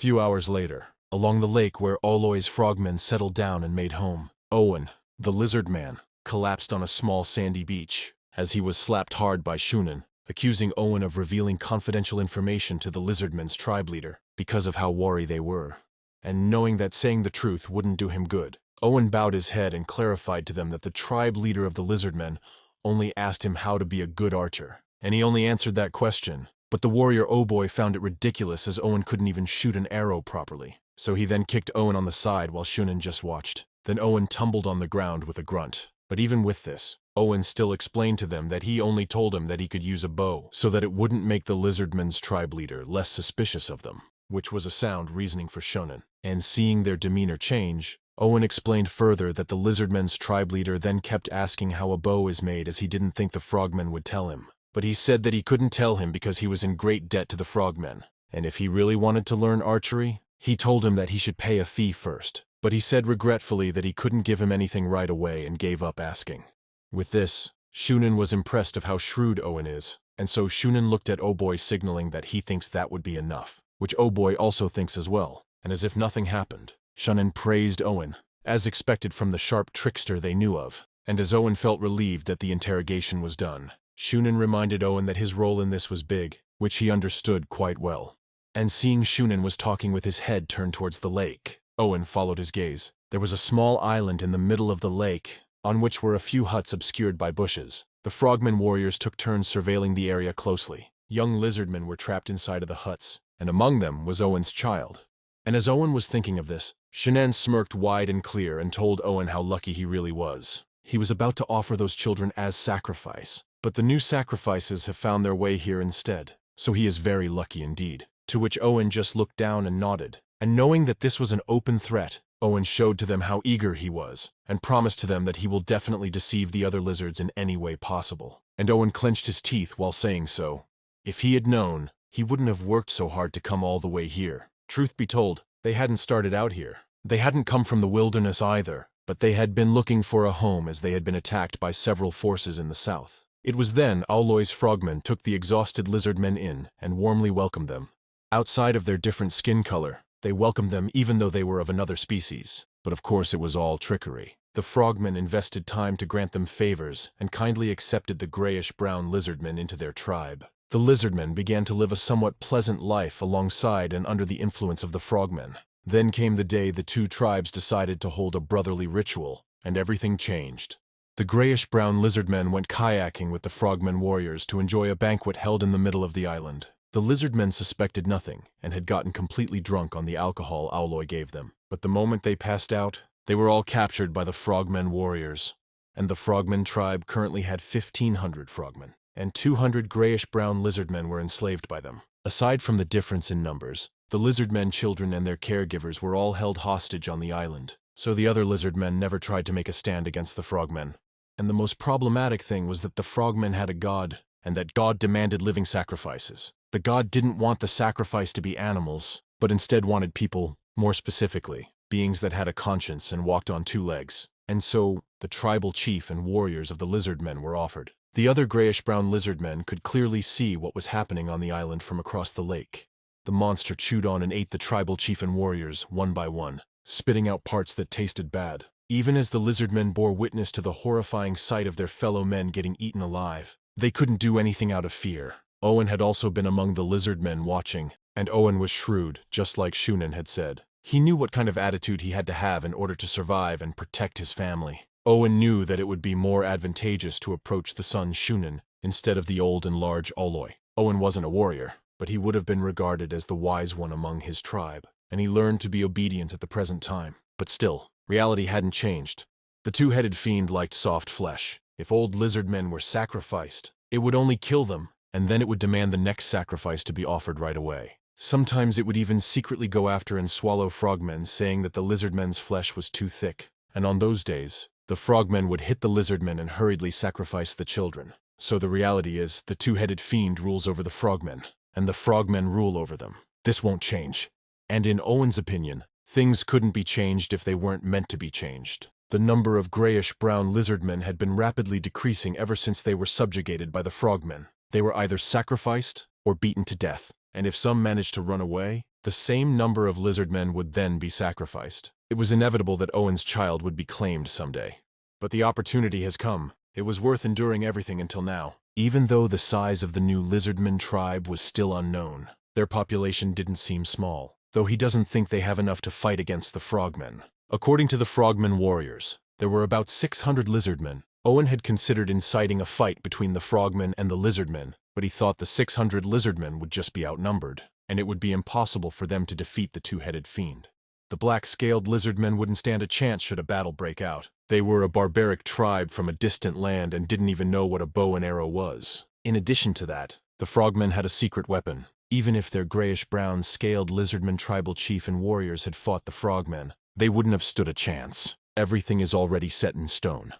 few hours later, along the lake where Oloy's frogmen settled down and made home, Owen, the lizard man, collapsed on a small sandy beach, as he was slapped hard by Shunin, accusing Owen of revealing confidential information to the lizardmen's tribe leader, because of how wary they were. And knowing that saying the truth wouldn't do him good, Owen bowed his head and clarified to them that the tribe leader of the lizardmen only asked him how to be a good archer, and he only answered that question. But the warrior Oboy found it ridiculous as Owen couldn't even shoot an arrow properly. So he then kicked Owen on the side while Shunin just watched. Then Owen tumbled on the ground with a grunt. But even with this, Owen still explained to them that he only told him that he could use a bow so that it wouldn't make the lizardmen's tribe leader less suspicious of them, which was a sound reasoning for Shunin. And seeing their demeanor change, Owen explained further that the lizardmen's tribe leader then kept asking how a bow is made as he didn't think the frogmen would tell him. But he said that he couldn't tell him because he was in great debt to the frogmen, and if he really wanted to learn archery, he told him that he should pay a fee first. But he said regretfully that he couldn't give him anything right away and gave up asking. With this, Shunin was impressed of how shrewd Owen is, and so Shunin looked at Oboy signaling that he thinks that would be enough, which Oboy also thinks as well, and as if nothing happened, Shunin praised Owen, as expected from the sharp trickster they knew of, and as Owen felt relieved that the interrogation was done, Shunin reminded Owen that his role in this was big, which he understood quite well. And seeing Shunin was talking with his head turned towards the lake, Owen followed his gaze. There was a small island in the middle of the lake, on which were a few huts obscured by bushes. The frogmen warriors took turns surveilling the area closely. Young lizardmen were trapped inside of the huts, and among them was Owen's child. And as Owen was thinking of this, Shunin smirked wide and clear and told Owen how lucky he really was. He was about to offer those children as sacrifice, but the new sacrifices have found their way here instead, so he is very lucky indeed. To which Owen just looked down and nodded. And knowing that this was an open threat, Owen showed to them how eager he was, and promised to them that he will definitely deceive the other lizards in any way possible. And Owen clenched his teeth while saying so. If he had known, he wouldn't have worked so hard to come all the way here. Truth be told, they hadn't started out here. They hadn't come from the wilderness either, but they had been looking for a home as they had been attacked by several forces in the south. It was then Oloy's frogmen took the exhausted lizardmen in and warmly welcomed them. Outside of their different skin color, they welcomed them even though they were of another species. But of course it was all trickery. The frogmen invested time to grant them favors and kindly accepted the grayish-brown lizardmen into their tribe. The lizardmen began to live a somewhat pleasant life alongside and under the influence of the frogmen. Then came the day the two tribes decided to hold a brotherly ritual, and everything changed. The grayish-brown lizardmen went kayaking with the frogmen warriors to enjoy a banquet held in the middle of the island. The lizardmen suspected nothing and had gotten completely drunk on the alcohol Oloy gave them. But the moment they passed out, they were all captured by the frogmen warriors. And the frogmen tribe currently had 1,500 frogmen, and 200 grayish-brown lizardmen were enslaved by them. Aside from the difference in numbers, the lizardmen children and their caregivers were all held hostage on the island, so the other lizardmen never tried to make a stand against the frogmen. And the most problematic thing was that the frogmen had a god, and that god demanded living sacrifices. The god didn't want the sacrifice to be animals, but instead wanted people, more specifically, beings that had a conscience and walked on two legs. And so, the tribal chief and warriors of the lizardmen were offered. The other grayish-brown lizardmen could clearly see what was happening on the island from across the lake. The monster chewed on and ate the tribal chief and warriors, one by one, spitting out parts that tasted bad. Even as the lizardmen bore witness to the horrifying sight of their fellow men getting eaten alive, they couldn't do anything out of fear. Owen had also been among the lizardmen watching, and Owen was shrewd, just like Shunin had said. He knew what kind of attitude he had to have in order to survive and protect his family. Owen knew that it would be more advantageous to approach the son Shunin instead of the old and large Oloy. Owen wasn't a warrior, but he would have been regarded as the wise one among his tribe, and he learned to be obedient at the present time. But still, reality hadn't changed. The two-headed fiend liked soft flesh. If old lizardmen were sacrificed, it would only kill them, and then it would demand the next sacrifice to be offered right away. Sometimes it would even secretly go after and swallow frogmen, saying that the lizardmen's flesh was too thick. And on those days, the frogmen would hit the lizardmen and hurriedly sacrifice the children. So the reality is, the two-headed fiend rules over the frogmen, and the frogmen rule over them. This won't change. And in Owen's opinion, things couldn't be changed if they weren't meant to be changed. The number of grayish-brown lizardmen had been rapidly decreasing ever since they were subjugated by the frogmen. They were either sacrificed or beaten to death, and if some managed to run away, The same number of lizardmen would then be sacrificed. It was inevitable that Owen's child would be claimed someday. But the opportunity has come. It was worth enduring everything until now. Even though the size of the new lizardman tribe was still unknown, their population didn't seem small, though he doesn't think they have enough to fight against the frogmen. According to the frogmen warriors, there were about 600 lizardmen. Owen had considered inciting a fight between the frogmen and the lizardmen, but he thought the 600 lizardmen would just be outnumbered, and it would be impossible for them to defeat the two-headed fiend. The black-scaled lizardmen wouldn't stand a chance should a battle break out. They were a barbaric tribe from a distant land and didn't even know what a bow and arrow was. In addition to that, the frogmen had a secret weapon. Even if their grayish-brown scaled lizardman tribal chief and warriors had fought the frogmen, they wouldn't have stood a chance. Everything is already set in stone.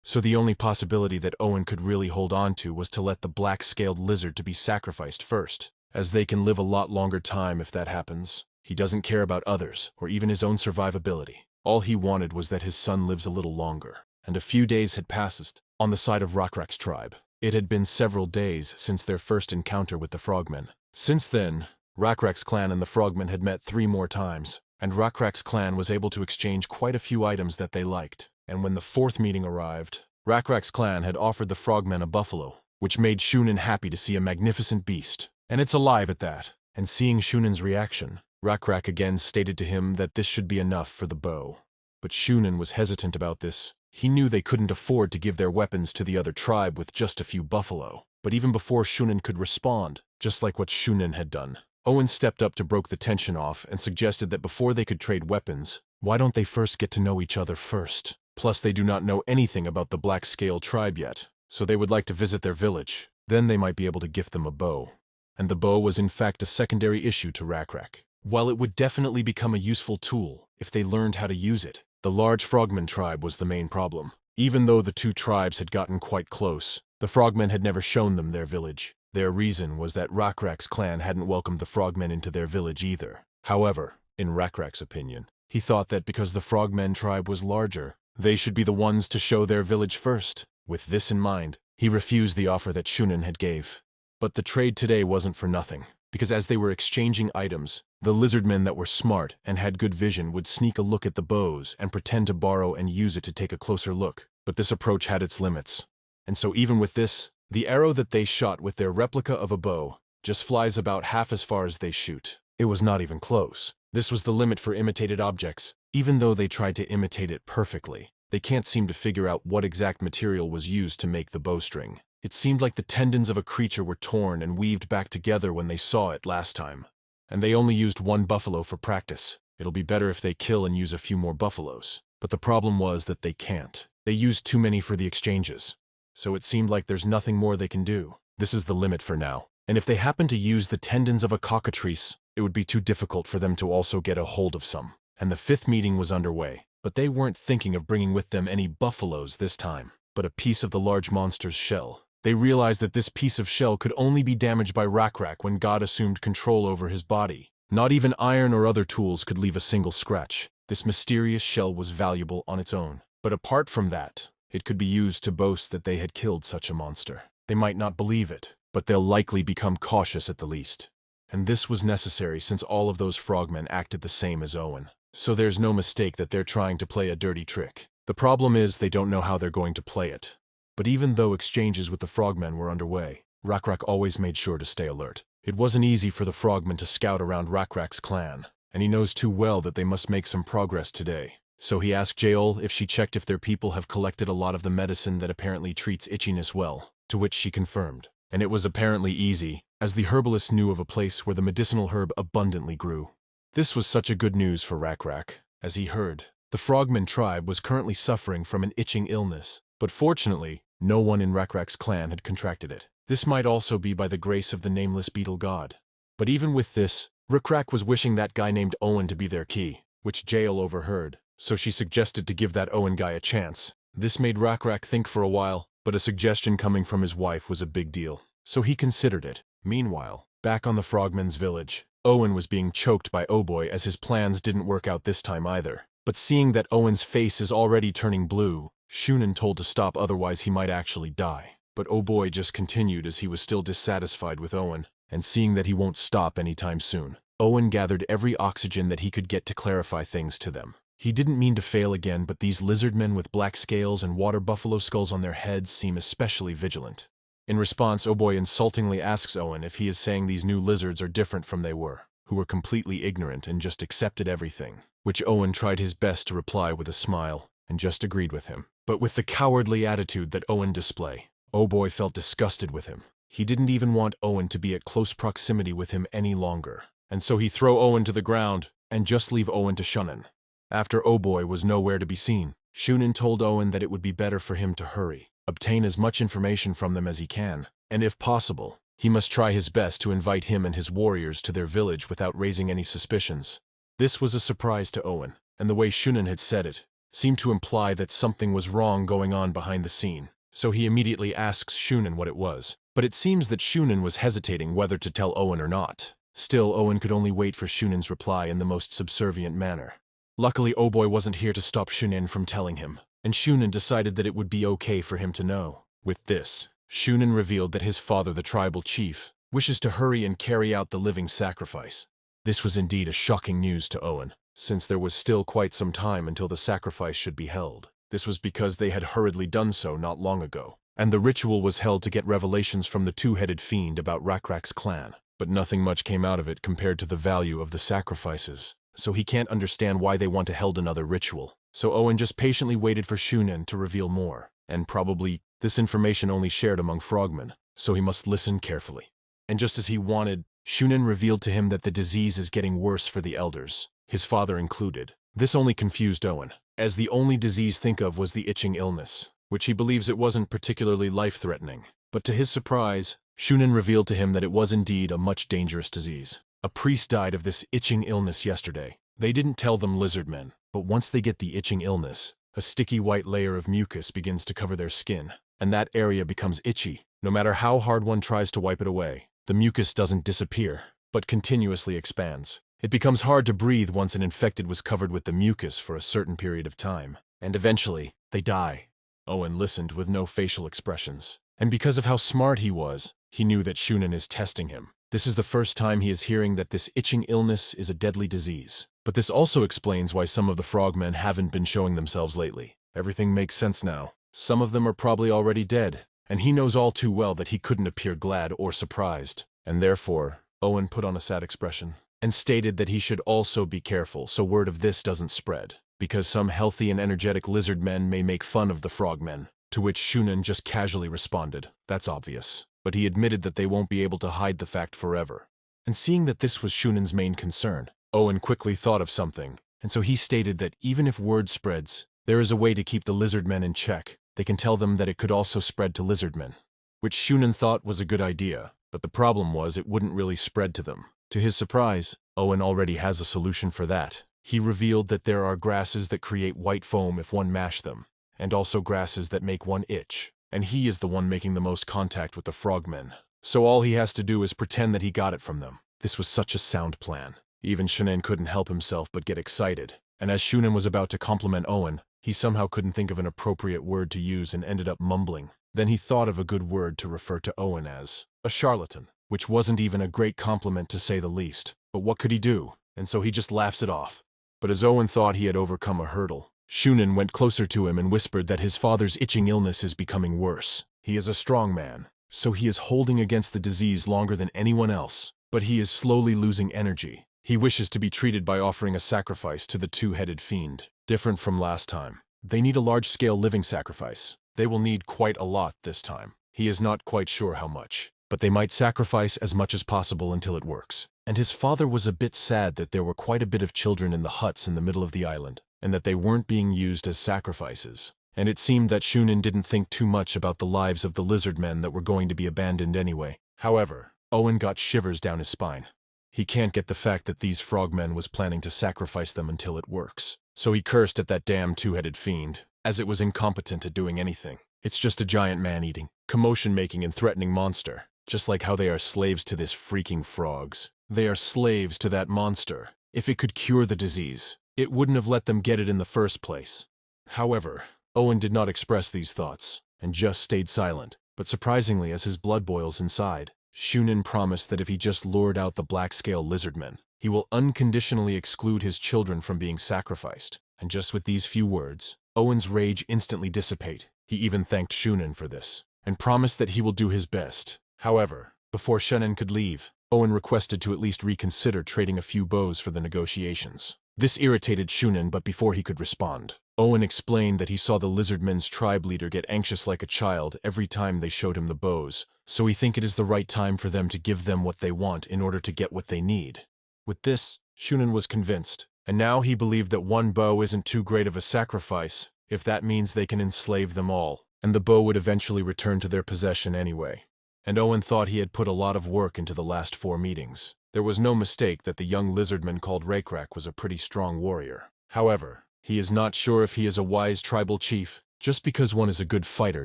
So the only possibility that Owen could really hold on to was to let the black-scaled lizard to be sacrificed first, as they can live a lot longer time if that happens. He doesn't care about others, or even his own survivability. All he wanted was that his son lives a little longer. And a few days had passed on the side of RECAPS tribe. It had been several days since their first encounter with the frogmen. Since then, RECAPS clan and the frogmen had met 3 more times, and RECAPS clan was able to exchange quite a few items that they liked. And when the 4th meeting arrived, RECAPS clan had offered the frogmen a buffalo, which made Shunin happy to see a magnificent beast. And it's alive at that. And seeing Shunin's reaction, RECAPS again stated to him that this should be enough for the bow. But Shunin was hesitant about this. He knew they couldn't afford to give their weapons to the other tribe with just a few buffalo. But even before Shunin could respond, just like what Shunin had done, Owen stepped up to broke the tension off and suggested that before they could trade weapons, why don't they first get to know each other first? Plus, they do not know anything about the Black Scale tribe yet, so they would like to visit their village. Then they might be able to gift them a bow. And the bow was in fact a secondary issue to RECAPS. While it would definitely become a useful tool if they learned how to use it, the large frogman tribe was the main problem. Even though the 2 tribes had gotten quite close, the frogmen had never shown them their village. Their reason was that RECAPS clan hadn't welcomed the frogmen into their village either. However, in RECAPS' opinion, he thought that because the frogmen tribe was larger, they should be the ones to show their village first. With this in mind, he refused the offer that Shunin had gave. But the trade today wasn't for nothing, because as they were exchanging items, the lizardmen that were smart and had good vision would sneak a look at the bows and pretend to borrow and use it to take a closer look. But this approach had its limits. And so even with this, the arrow that they shot with their replica of a bow just flies about half as far as they shoot. It was not even close. This was the limit for imitated objects. Even though they tried to imitate it perfectly, they can't seem to figure out what exact material was used to make the bowstring. It seemed like the tendons of a creature were torn and weaved back together when they saw it last time. And they only used 1 buffalo for practice. It'll be better if they kill and use a few more buffaloes. But the problem was that they can't. They used too many for the exchanges. So it seemed like there's nothing more they can do. This is the limit for now. And if they happen to use the tendons of a cockatrice, it would be too difficult for them to also get a hold of some. And the 5th meeting was underway. But they weren't thinking of bringing with them any buffaloes this time, but a piece of the large monster's shell. They realized that this piece of shell could only be damaged by RECAPS when God assumed control over his body. Not even iron or other tools could leave a single scratch. This mysterious shell was valuable on its own. But apart from that, it could be used to boast that they had killed such a monster. They might not believe it, but they'll likely become cautious at the least. And this was necessary since all of those frogmen acted the same as Owen. So there's no mistake that they're trying to play a dirty trick. The problem is they don't know how they're going to play it. But even though exchanges with the frogmen were underway, RECAPS always made sure to stay alert. It wasn't easy for the frogmen to scout around RECAPS clan, and he knows too well that they must make some progress today. So he asked Jael if she checked if their people have collected a lot of the medicine that apparently treats itchiness well, to which she confirmed. And it was apparently easy, as the herbalist knew of a place where the medicinal herb abundantly grew. This was such a good news for RECAPS, as he heard. The frogman tribe was currently suffering from an itching illness, but fortunately, no one in RECAPS clan had contracted it. This might also be by the grace of the nameless beetle god. But even with this, RECAPS was wishing that guy named Owen to be their key, which Jael overheard, so she suggested to give that Owen guy a chance. This made RECAPS think for a while, but a suggestion coming from his wife was a big deal, so he considered it. Meanwhile, back on the frogman's village, Owen was being choked by Oh Boy as his plans didn't work out this time either. But seeing that Owen's face is already turning blue, Shunin told to stop, otherwise he might actually die. But Oh Boy just continued as he was still dissatisfied with Owen, and seeing that he won't stop anytime soon. Owen gathered every oxygen that he could get to clarify things to them. He didn't mean to fail again, but these lizardmen with black scales and water buffalo skulls on their heads seem especially vigilant. In response, Oboy insultingly asks Owen if he is saying these new lizards are different from they were, who were completely ignorant and just accepted everything, which Owen tried his best to reply with a smile, and just agreed with him. But with the cowardly attitude that Owen displayed, Oboy felt disgusted with him. He didn't even want Owen to be at close proximity with him any longer, and so he throw Owen to the ground and just leave Owen to Shunin. After Oboy was nowhere to be seen, Shunin told Owen that it would be better for him to hurry, obtain as much information from them as he can, and if possible, he must try his best to invite him and his warriors to their village without raising any suspicions. This was a surprise to Owen, and the way Shunin had said it seemed to imply that something was wrong going on behind the scene, so he immediately asks Shunin what it was. But it seems that Shunin was hesitating whether to tell Owen or not. Still, Owen could only wait for Shunin's reply in the most subservient manner. Luckily, Oboy wasn't here to stop Shunin from telling him, and Shunin decided that it would be okay for him to know. With this, Shunin revealed that his father, the tribal chief, wishes to hurry and carry out the living sacrifice. This was indeed a shocking news to Owen, since there was still quite some time until the sacrifice should be held. This was because they had hurriedly done so not long ago, and the ritual was held to get revelations from the two-headed fiend about RECAPS' clan, but nothing much came out of it compared to the value of the sacrifices. So he can't understand why they want to hold another ritual. So Owen just patiently waited for Shunin to reveal more, and probably this information only shared among frogmen, so he must listen carefully. And just as he wanted, Shunin revealed to him that the disease is getting worse for the elders, his father included. This only confused Owen, as the only disease think of was the itching illness, which he believes it wasn't particularly life-threatening. But to his surprise, Shunin revealed to him that it was indeed a much dangerous disease. A priest died of this itching illness yesterday. They didn't tell them lizardmen, but once they get the itching illness, a sticky white layer of mucus begins to cover their skin, and that area becomes itchy. No matter how hard one tries to wipe it away, the mucus doesn't disappear, but continuously expands. It becomes hard to breathe once an infected was covered with the mucus for a certain period of time, and eventually, they die. Owen listened with no facial expressions, and because of how smart he was, he knew that Shunin is testing him. This is the first time he is hearing that this itching illness is a deadly disease. But this also explains why some of the frogmen haven't been showing themselves lately. Everything makes sense now. Some of them are probably already dead, and he knows all too well that he couldn't appear glad or surprised. And therefore, Owen put on a sad expression, and stated that he should also be careful so word of this doesn't spread, because some healthy and energetic lizard men may make fun of the frogmen. To which Shunin just casually responded, "That's obvious." But he admitted that they won't be able to hide the fact forever. And seeing that this was Shunin's main concern, Owen quickly thought of something, and so he stated that even if word spreads, there is a way to keep the lizardmen in check. They can tell them that it could also spread to lizardmen, which Shunin thought was a good idea, but the problem was it wouldn't really spread to them. To his surprise, Owen already has a solution for that. He revealed that there are grasses that create white foam if one mashed them, and also grasses that make one itch. And he is the one making the most contact with the frogmen. So all he has to do is pretend that he got it from them. This was such a sound plan. Even Shunin couldn't help himself but get excited. And as Shunin was about to compliment Owen, he somehow couldn't think of an appropriate word to use and ended up mumbling. Then he thought of a good word to refer to Owen as a charlatan, which wasn't even a great compliment to say the least. But what could he do? And so he just laughs it off. But as Owen thought he had overcome a hurdle, Shunin went closer to him and whispered that his father's itching illness is becoming worse. He is a strong man, so he is holding against the disease longer than anyone else, but he is slowly losing energy. He wishes to be treated by offering a sacrifice to the two-headed fiend. Different from last time. They need a large-scale living sacrifice. They will need quite a lot this time. He is not quite sure how much, but they might sacrifice as much as possible until it works. And his father was a bit sad that there were quite a bit of children in the huts in the middle of the island, and that they weren't being used as sacrifices. And it seemed that Shunin didn't think too much about the lives of the lizard men that were going to be abandoned anyway. However, Owen got shivers down his spine. He can't get the fact that these frogmen was planning to sacrifice them until it works. So he cursed at that damn two-headed fiend, as it was incompetent at doing anything. It's just a giant man-eating, commotion-making and threatening monster, just like how they are slaves to this freaking frogs. They are slaves to that monster. If it could cure the disease, it wouldn't have let them get it in the first place. However, Owen did not express these thoughts, and just stayed silent. But surprisingly, as his blood boils inside, Shunin promised that if he just lured out the black-scale lizardmen, He will unconditionally exclude his children from being sacrificed. And just with these few words, Owen's rage instantly dissipate. He even thanked Shunin for this, and promised that he will do his best. However, before Shunin could leave, Owen requested to at least reconsider trading a few bows for the negotiations. This irritated Shunin, but before he could respond, Owen explained that he saw the lizardmen's tribe leader get anxious like a child every time they showed him the bows, so he think it is the right time for them to give them what they want in order to get what they need. With this, Shunin was convinced, and now he believed that one bow isn't too great of a sacrifice if that means they can enslave them all, and the bow would eventually return to their possession anyway. And Owen thought he had put a lot of work into the last 4 meetings. There was no mistake that the young lizardman called RECAPS was a pretty strong warrior. However, he is not sure if he is a wise tribal chief. Just because one is a good fighter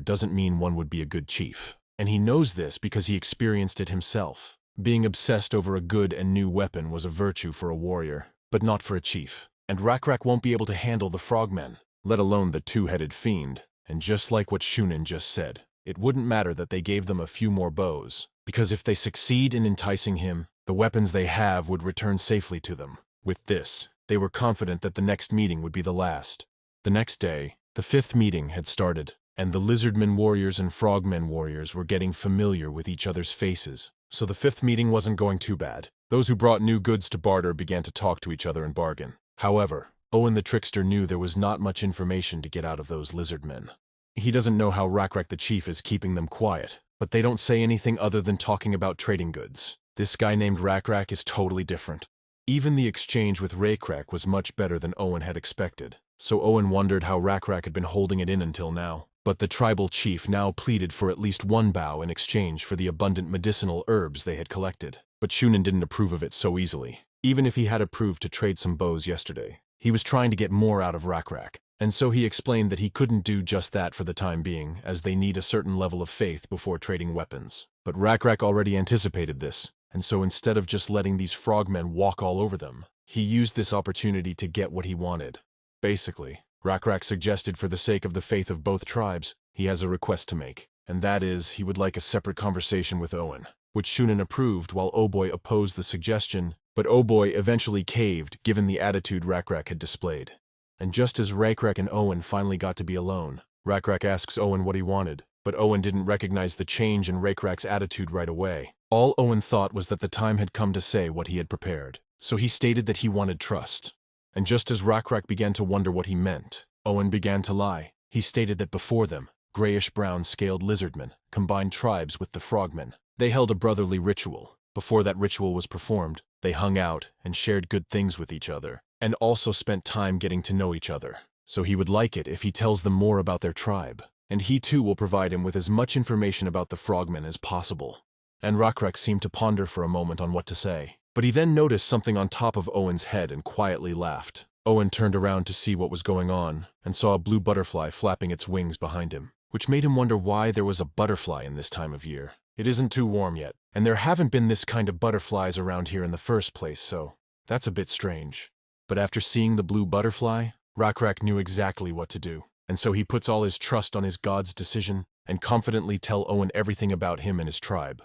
doesn't mean one would be a good chief. And he knows this because he experienced it himself. Being obsessed over a good and new weapon was a virtue for a warrior, but not for a chief. And RECAPS won't be able to handle the frogmen, let alone the two-headed fiend. And just like what Shunin just said, it wouldn't matter that they gave them a few more bows, because if they succeed in enticing him, the weapons they have would return safely to them. With this, they were confident that the next meeting would be the last. The next day, the 5th meeting had started, and the lizardmen warriors and frogmen warriors were getting familiar with each other's faces, so the 5th meeting wasn't going too bad. Those who brought new goods to barter began to talk to each other and bargain. However, Owen the trickster knew there was not much information to get out of those lizardmen. He doesn't know how RECAPS the chief is keeping them quiet, but they don't say anything other than talking about trading goods. This guy named RECAPS is totally different. Even the exchange with RECAPS was much better than Owen had expected, so Owen wondered how RECAPS had been holding it in until now. But the tribal chief now pleaded for at least 1 bow in exchange for the abundant medicinal herbs they had collected. But Shunin didn't approve of it so easily. Even if he had approved to trade some bows yesterday, he was trying to get more out of RECAPS. And so he explained that he couldn't do just that for the time being, as they need a certain level of faith before trading weapons. But RECAPS already anticipated this, and so instead of just letting these frogmen walk all over them, he used this opportunity to get what he wanted. Basically, RECAPS suggested for the sake of the faith of both tribes, he has a request to make, and that is he would like a separate conversation with Owen, which Shunin approved while Oboy opposed the suggestion, but Oboy eventually caved given the attitude RECAPS had displayed. And just as RECAPS and Owen finally got to be alone, RECAPS asks Owen what he wanted, but Owen didn't recognize the change in RECAPS' attitude right away. All Owen thought was that the time had come to say what he had prepared, so he stated that he wanted trust. And just as RECAPS began to wonder what he meant, Owen began to lie. He stated that before them, grayish-brown scaled lizardmen combined tribes with the frogmen. They held a brotherly ritual. Before that ritual was performed, they hung out and shared good things with each other, and also spent time getting to know each other. So he would like it if he tells them more about their tribe, and he too will provide him with as much information about the frogmen as possible. And RECAPS seemed to ponder for a moment on what to say, but he then noticed something on top of Owen's head and quietly laughed. Owen turned around to see what was going on, and saw a blue butterfly flapping its wings behind him, which made him wonder why there was a butterfly in this time of year. It isn't too warm yet, and there haven't been this kind of butterflies around here in the first place, so that's a bit strange. But after seeing the blue butterfly, RECAPS knew exactly what to do, and so he puts all his trust on his god's decision and confidently tell Owen everything about him and his tribe.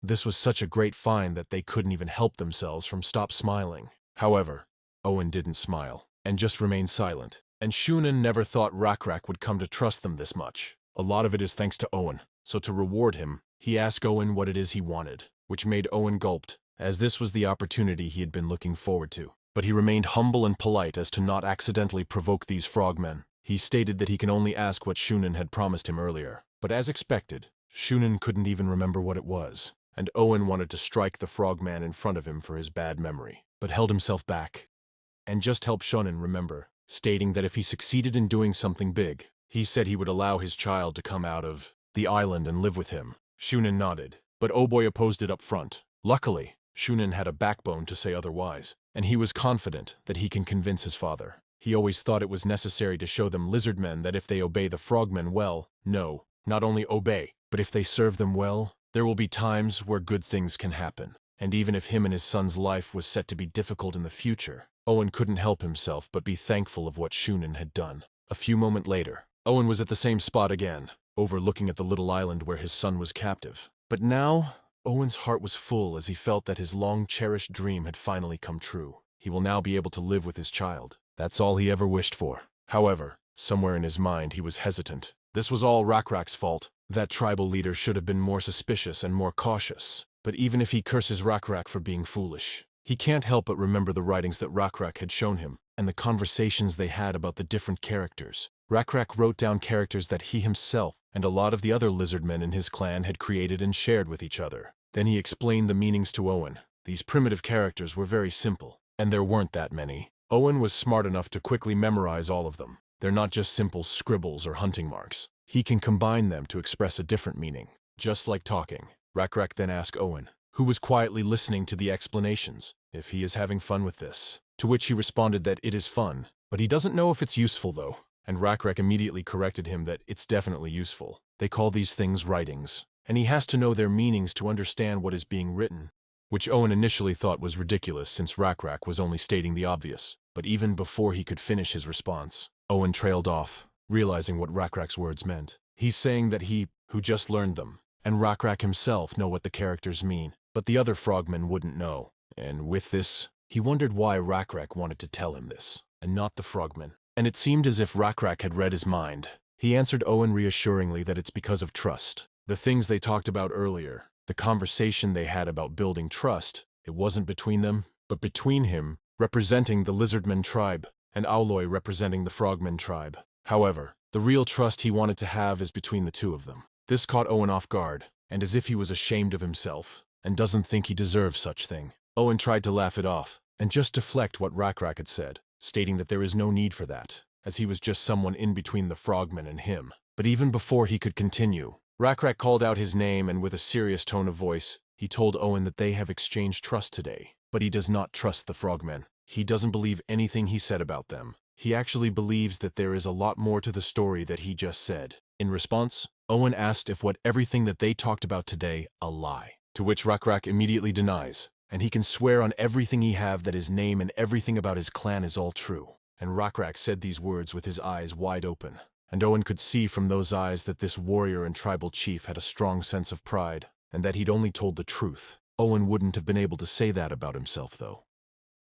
This was such a great find that they couldn't even help themselves from stop smiling. However, Owen didn't smile, and just remained silent, and Shunin never thought RECAPS would come to trust them this much. A lot of it is thanks to Owen, so to reward him, he asked Owen what it is he wanted, which made Owen gulped, as this was the opportunity he had been looking forward to. But he remained humble and polite as to not accidentally provoke these frogmen. He stated that he can only ask what Shunin had promised him earlier, but as expected, Shunin couldn't even remember what it was, and Owen wanted to strike the frogman in front of him for his bad memory, but held himself back, and just helped Shunin remember, stating that if he succeeded in doing something big, he said he would allow his child to come out of the island and live with him. Shunin nodded, but Oboy opposed it up front. Luckily, Shunin had a backbone to say otherwise, and he was confident that he can convince his father. He always thought it was necessary to show them lizardmen that if they obey the frogmen well, no, not only obey, but if they serve them well, there will be times where good things can happen. And even if him and his son's life was set to be difficult in the future, Owen couldn't help himself but be thankful of what Shunin had done. A few moments later, Owen was at the same spot again, overlooking at the little island where his son was captive. But now, Owen's heart was full as he felt that his long-cherished dream had finally come true. He will now be able to live with his child. That's all he ever wished for. However, somewhere in his mind he was hesitant. This was all RECAPS' fault. That tribal leader should have been more suspicious and more cautious. But even if he curses RECAPS for being foolish, he can't help but remember the writings that RECAPS had shown him, and the conversations they had about the different characters. RECAPS wrote down characters that he himself and a lot of the other lizard men in his clan had created and shared with each other. Then he explained the meanings to Owen. These primitive characters were very simple, and there weren't that many. Owen was smart enough to quickly memorize all of them. They're not just simple scribbles or hunting marks. He can combine them to express a different meaning, just like talking. RECAPS then asked Owen, who was quietly listening to the explanations, if he is having fun with this. To which he responded that it is fun, but he doesn't know if it's useful though. And RECAPS immediately corrected him that it's definitely useful. They call these things writings, and he has to know their meanings to understand what is being written, which Owen initially thought was ridiculous since RECAPS was only stating the obvious. But even before he could finish his response, Owen trailed off, realizing what RECAPS' words meant. He's saying that he, who just learned them, and RECAPS himself know what the characters mean, but the other frogmen wouldn't know. And with this, he wondered why RECAPS wanted to tell him this, and not the frogmen. And it seemed as if RECAPS had read his mind. He answered Owen reassuringly that it's because of trust. The things they talked about earlier, the conversation they had about building trust, it wasn't between them, but between him, representing the Lizardman tribe, and Owloy representing the Frogman tribe. However, the real trust he wanted to have is between the two of them. This caught Owen off guard, and as if he was ashamed of himself, and doesn't think he deserves such thing. Owen tried to laugh it off, and just deflect what RECAPS had said, stating that there is no need for that, as he was just someone in between the frogmen and him. But even before he could continue, RECAPS called out his name and with a serious tone of voice, he told Owen that they have exchanged trust today, but he does not trust the frogmen. He doesn't believe anything he said about them. He actually believes that there is a lot more to the story that he just said. In response, Owen asked if what everything that they talked about today a lie, to which RECAPS immediately denies, and he can swear on everything he have that his name and everything about his clan is all true. And RECAPS said these words with his eyes wide open, and Owen could see from those eyes that this warrior and tribal chief had a strong sense of pride, and that he'd only told the truth. Owen wouldn't have been able to say that about himself though.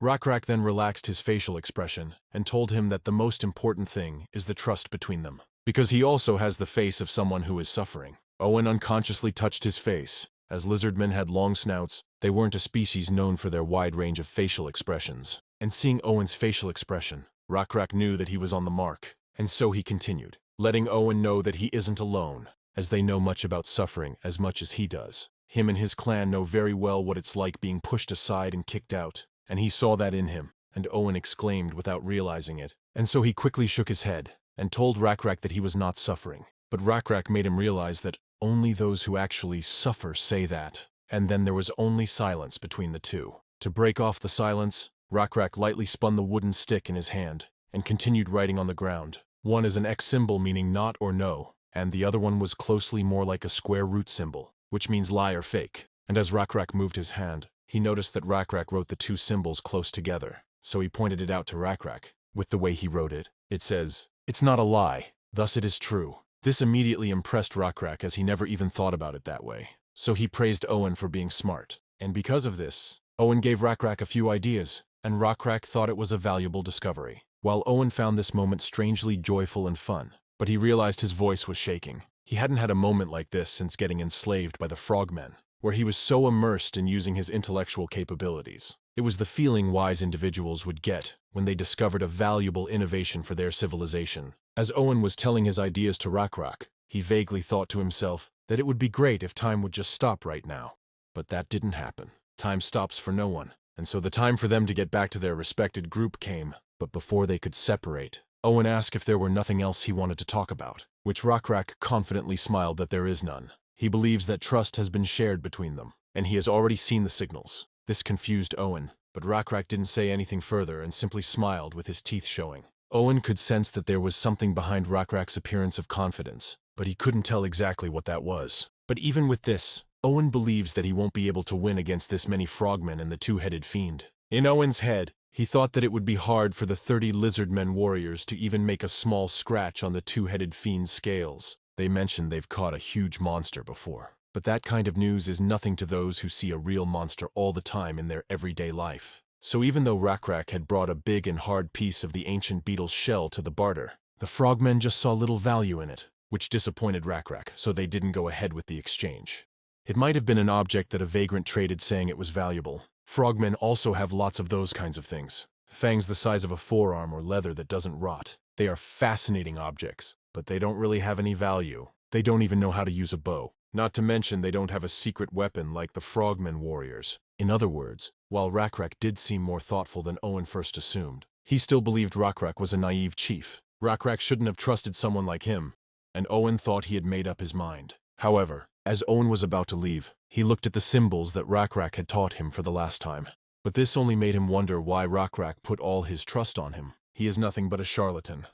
RECAPS then relaxed his facial expression and told him that the most important thing is the trust between them, because he also has the face of someone who is suffering. Owen unconsciously touched his face. As lizardmen had long snouts, they weren't a species known for their wide range of facial expressions. And seeing Owen's facial expression, RECAPS knew that he was on the mark, and so he continued, letting Owen know that he isn't alone, as they know much about suffering as much as he does. Him and his clan know very well what it's like being pushed aside and kicked out, and he saw that in him, and Owen exclaimed without realizing it. And so he quickly shook his head, and told RECAPS that he was not suffering. But RECAPS made him realize that only those who actually suffer say that, and then there was only silence between the two. To break off the silence, RECAPS lightly spun the wooden stick in his hand, and continued writing on the ground. One is an X symbol meaning not or no, and the other one was closely more like a square root symbol, which means lie or fake. And as RECAPS moved his hand, he noticed that RECAPS wrote the two symbols close together, so he pointed it out to RECAPS. With the way he wrote it, it says, "It's not a lie, thus it is true." This immediately impressed RECAPS as he never even thought about it that way. So he praised Owen for being smart. And because of this, Owen gave RECAPS a few ideas, and RECAPS thought it was a valuable discovery. While Owen found this moment strangely joyful and fun, but he realized his voice was shaking. He hadn't had a moment like this since getting enslaved by the frogmen, where he was so immersed in using his intellectual capabilities. It was the feeling wise individuals would get when they discovered a valuable innovation for their civilization. As Owen was telling his ideas to RECAPS, he vaguely thought to himself that it would be great if time would just stop right now. But that didn't happen. Time stops for no one, and so the time for them to get back to their respected group came. But before they could separate, Owen asked if there were nothing else he wanted to talk about, which RECAPS confidently smiled that there is none. He believes that trust has been shared between them, and he has already seen the signals. This confused Owen, but RECAPS didn't say anything further and simply smiled with his teeth showing. Owen could sense that there was something behind RECAPS' appearance of confidence, but he couldn't tell exactly what that was. But even with this, Owen believes that he won't be able to win against this many frogmen and the two-headed fiend. In Owen's head, he thought that it would be hard for the 30 lizardmen warriors to even make a small scratch on the two-headed fiend's scales. They mentioned they've caught a huge monster before. But that kind of news is nothing to those who see a real monster all the time in their everyday life. So even though RECAPS had brought a big and hard piece of the ancient beetle's shell to the barter, the frogmen just saw little value in it, which disappointed RECAPS, so they didn't go ahead with the exchange. It might have been an object that a vagrant traded saying it was valuable. Frogmen also have lots of those kinds of things. Fangs the size of a forearm or leather that doesn't rot. They are fascinating objects, but they don't really have any value. They don't even know how to use a bow. Not to mention they don't have a secret weapon like the frogmen warriors. In other words, while RECAPS did seem more thoughtful than Owen first assumed, he still believed RECAPS was a naive chief. RECAPS shouldn't have trusted someone like him, and Owen thought he had made up his mind. However, as Owen was about to leave, he looked at the symbols that RECAPS had taught him for the last time. But this only made him wonder why RECAPS put all his trust on him. He is nothing but a charlatan.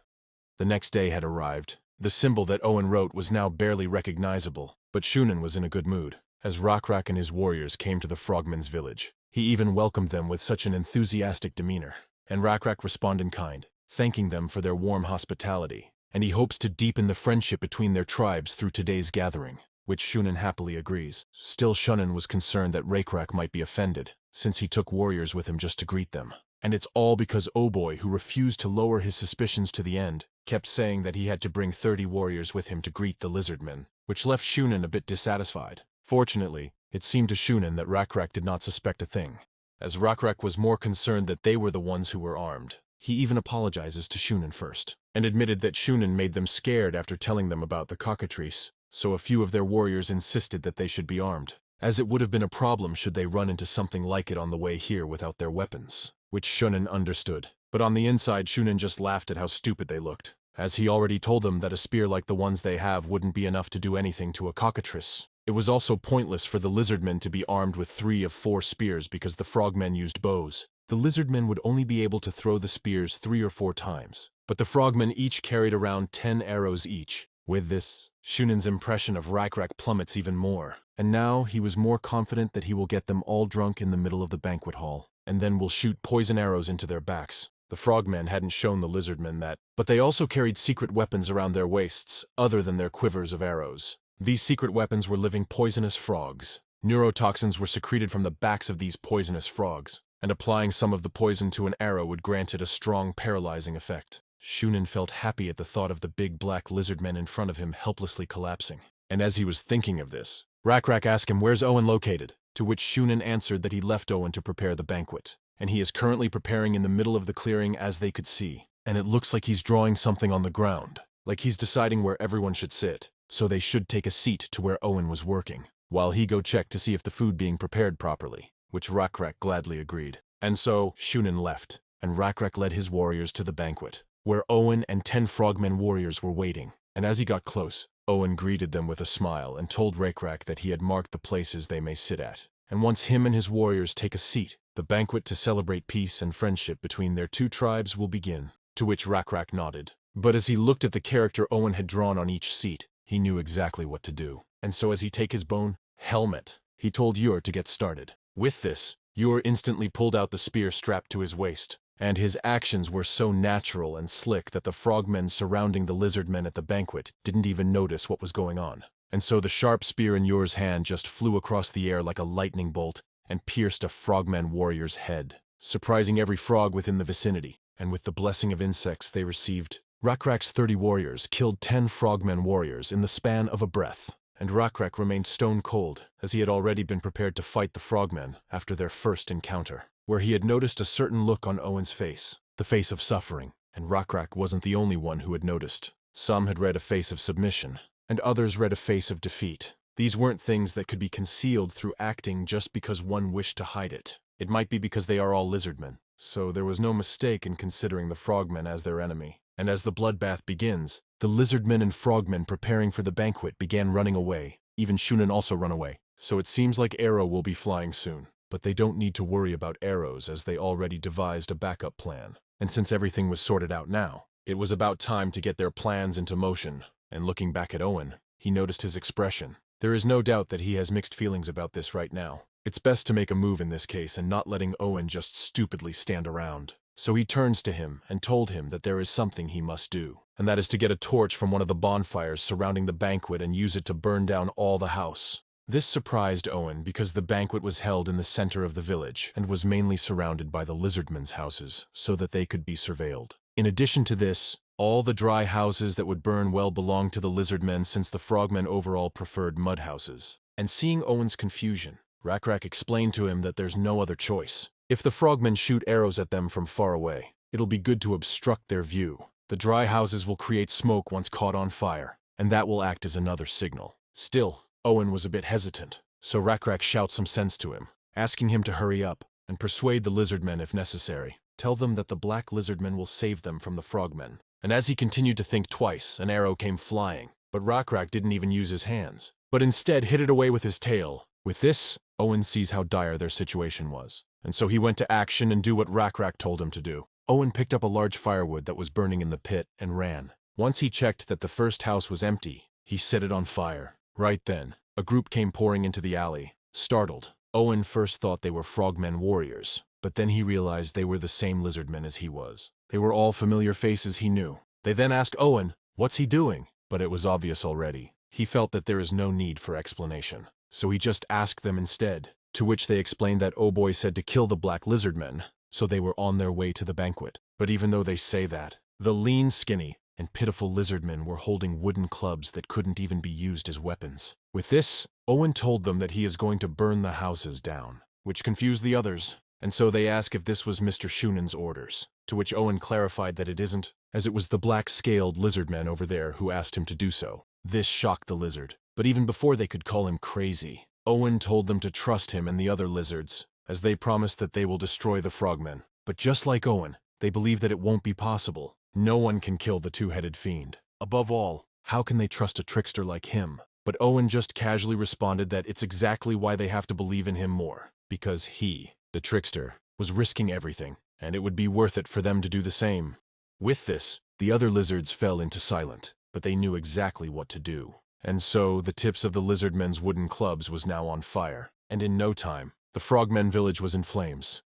The next day had arrived. The symbol that Owen wrote was now barely recognizable, but Shunin was in a good mood. As RECAPS and his warriors came to the frogmen's village, he even welcomed them with such an enthusiastic demeanor. And RECAPS responded in kind, thanking them for their warm hospitality, and he hopes to deepen the friendship between their tribes through today's gathering, which Shunin happily agrees. Still, Shunin was concerned that RECAPS might be offended, since he took warriors with him just to greet them. And it's all because Oboy, who refused to lower his suspicions to the end, kept saying that he had to bring 30 warriors with him to greet the lizardmen, which left Shunin a bit dissatisfied. Fortunately, it seemed to Shunin that RECAPS did not suspect a thing, as RECAPS was more concerned that they were the ones who were armed. He even apologizes to Shunin first, and admitted that Shunin made them scared after telling them about the cockatrice, so a few of their warriors insisted that they should be armed, as it would have been a problem should they run into something like it on the way here without their weapons, which Shunin understood. But on the inside, Shunin just laughed at how stupid they looked, as he already told them that a spear like the ones they have wouldn't be enough to do anything to a cockatrice. It was also pointless for the lizardmen to be armed with 3 of 4 spears because the frogmen used bows. The lizardmen would only be able to throw the spears 3 or 4 times, but the frogmen each carried around 10 arrows each. With this, Shunin's impression of RECAPS plummets even more, and now he was more confident that he will get them all drunk in the middle of the banquet hall, and then will shoot poison arrows into their backs. The frogmen hadn't shown the lizardmen that, but they also carried secret weapons around their waists, other than their quivers of arrows. These secret weapons were living poisonous frogs. Neurotoxins were secreted from the backs of these poisonous frogs, and applying some of the poison to an arrow would grant it a strong paralyzing effect. Shunin felt happy at the thought of the big black lizardmen in front of him helplessly collapsing. And as he was thinking of this, RECAPS asked him where's Owen located, to which Shunin answered that he left Owen to prepare the banquet, and he is currently preparing in the middle of the clearing as they could see, and it looks like he's drawing something on the ground, like he's deciding where everyone should sit, so they should take a seat to where Owen was working, while he go check to see if the food being prepared properly, which RECAPS gladly agreed. And so, Shunin left, and RECAPS led his warriors to the banquet, where Owen and 10 frogmen warriors were waiting, and as he got close, Owen greeted them with a smile and told RECAPS that he had marked the places they may sit at, and once him and his warriors take a seat, the banquet to celebrate peace and friendship between their 2 tribes will begin, to which RECAPS nodded. But as he looked at the character Owen had drawn on each seat, he knew exactly what to do, and so as he take his bone helmet, he told Yor to get started. With this, Yor instantly pulled out the spear strapped to his waist, and his actions were so natural and slick that the frogmen surrounding the lizardmen at the banquet didn't even notice what was going on. And so the sharp spear in Yor's hand just flew across the air like a lightning bolt and pierced a frogman warrior's head, surprising every frog within the vicinity, and with the blessing of insects they received, RECAPS' 30 warriors killed 10 frogmen warriors in the span of a breath, and RECAPS remained stone cold, as he had already been prepared to fight the frogmen after their first encounter, where he had noticed a certain look on Owen's face, the face of suffering, and RECAPS wasn't the only one who had noticed. Some had read a face of submission, and others read a face of defeat. These weren't things that could be concealed through acting just because one wished to hide it. It might be because they are all lizardmen, so there was no mistake in considering the frogmen as their enemy. And as the bloodbath begins, the lizardmen and frogmen preparing for the banquet began running away. Even Shunin also run away, so it seems like Arrow will be flying soon. But they don't need to worry about arrows as they already devised a backup plan. And since everything was sorted out now, it was about time to get their plans into motion. And looking back at Owen, he noticed his expression. There is no doubt that he has mixed feelings about this right now. It's best to make a move in this case and not letting Owen just stupidly stand around. So he turns to him and told him that there is something he must do, and that is to get a torch from one of the bonfires surrounding the banquet and use it to burn down all the house. This surprised Owen because the banquet was held in the center of the village and was mainly surrounded by the lizardmen's houses so that they could be surveilled. In addition to this, all the dry houses that would burn well belonged to the lizardmen since the frogmen overall preferred mud houses. And seeing Owen's confusion, RECAPS explained to him that there's no other choice. If the frogmen shoot arrows at them from far away, it'll be good to obstruct their view. The dry houses will create smoke once caught on fire, and that will act as another signal. Still, Owen was a bit hesitant, so RECAPS shouts some sense to him, asking him to hurry up and persuade the lizardmen if necessary. Tell them that the black lizardmen will save them from the frogmen. And as he continued to think twice, an arrow came flying, but RECAPS didn't even use his hands, but instead hit it away with his tail. With this, Owen sees how dire their situation was, and so he went to action and do what RECAPS told him to do. Owen picked up a large firewood that was burning in the pit and ran. Once he checked that the first house was empty, he set it on fire. Right then, a group came pouring into the alley. Startled, Owen first thought they were frogmen warriors, but then he realized they were the same lizardmen as he was. They were all familiar faces he knew. They then asked Owen, "What's he doing?" But it was obvious already. He felt that there is no need for explanation, so he just asked them instead, to which they explained that Boy said to kill the black lizardmen, so they were on their way to the banquet. But even though they say that, the lean, skinny, and pitiful lizardmen were holding wooden clubs that couldn't even be used as weapons. With this, Owen told them that he is going to burn the houses down, which confused the others, and so they asked if this was Mr. Shunen's orders, to which Owen clarified that it isn't, as it was the black-scaled lizardmen over there who asked him to do so. This shocked the lizard, but even before they could call him crazy, Owen told them to trust him and the other lizards, as they promised that they will destroy the frogmen. But just like Owen, they believe that it won't be possible. No one can kill the two-headed fiend. Above all, how can they trust a trickster like him? But Owen just casually responded that it's exactly why they have to believe in him more, because he, the trickster, was risking everything, and it would be worth it for them to do the same. With this, the other lizards fell into silence, but they knew exactly what to do. And so, the tips of the lizardmen's wooden clubs was now on fire, and in no time, the frogmen village was in flames.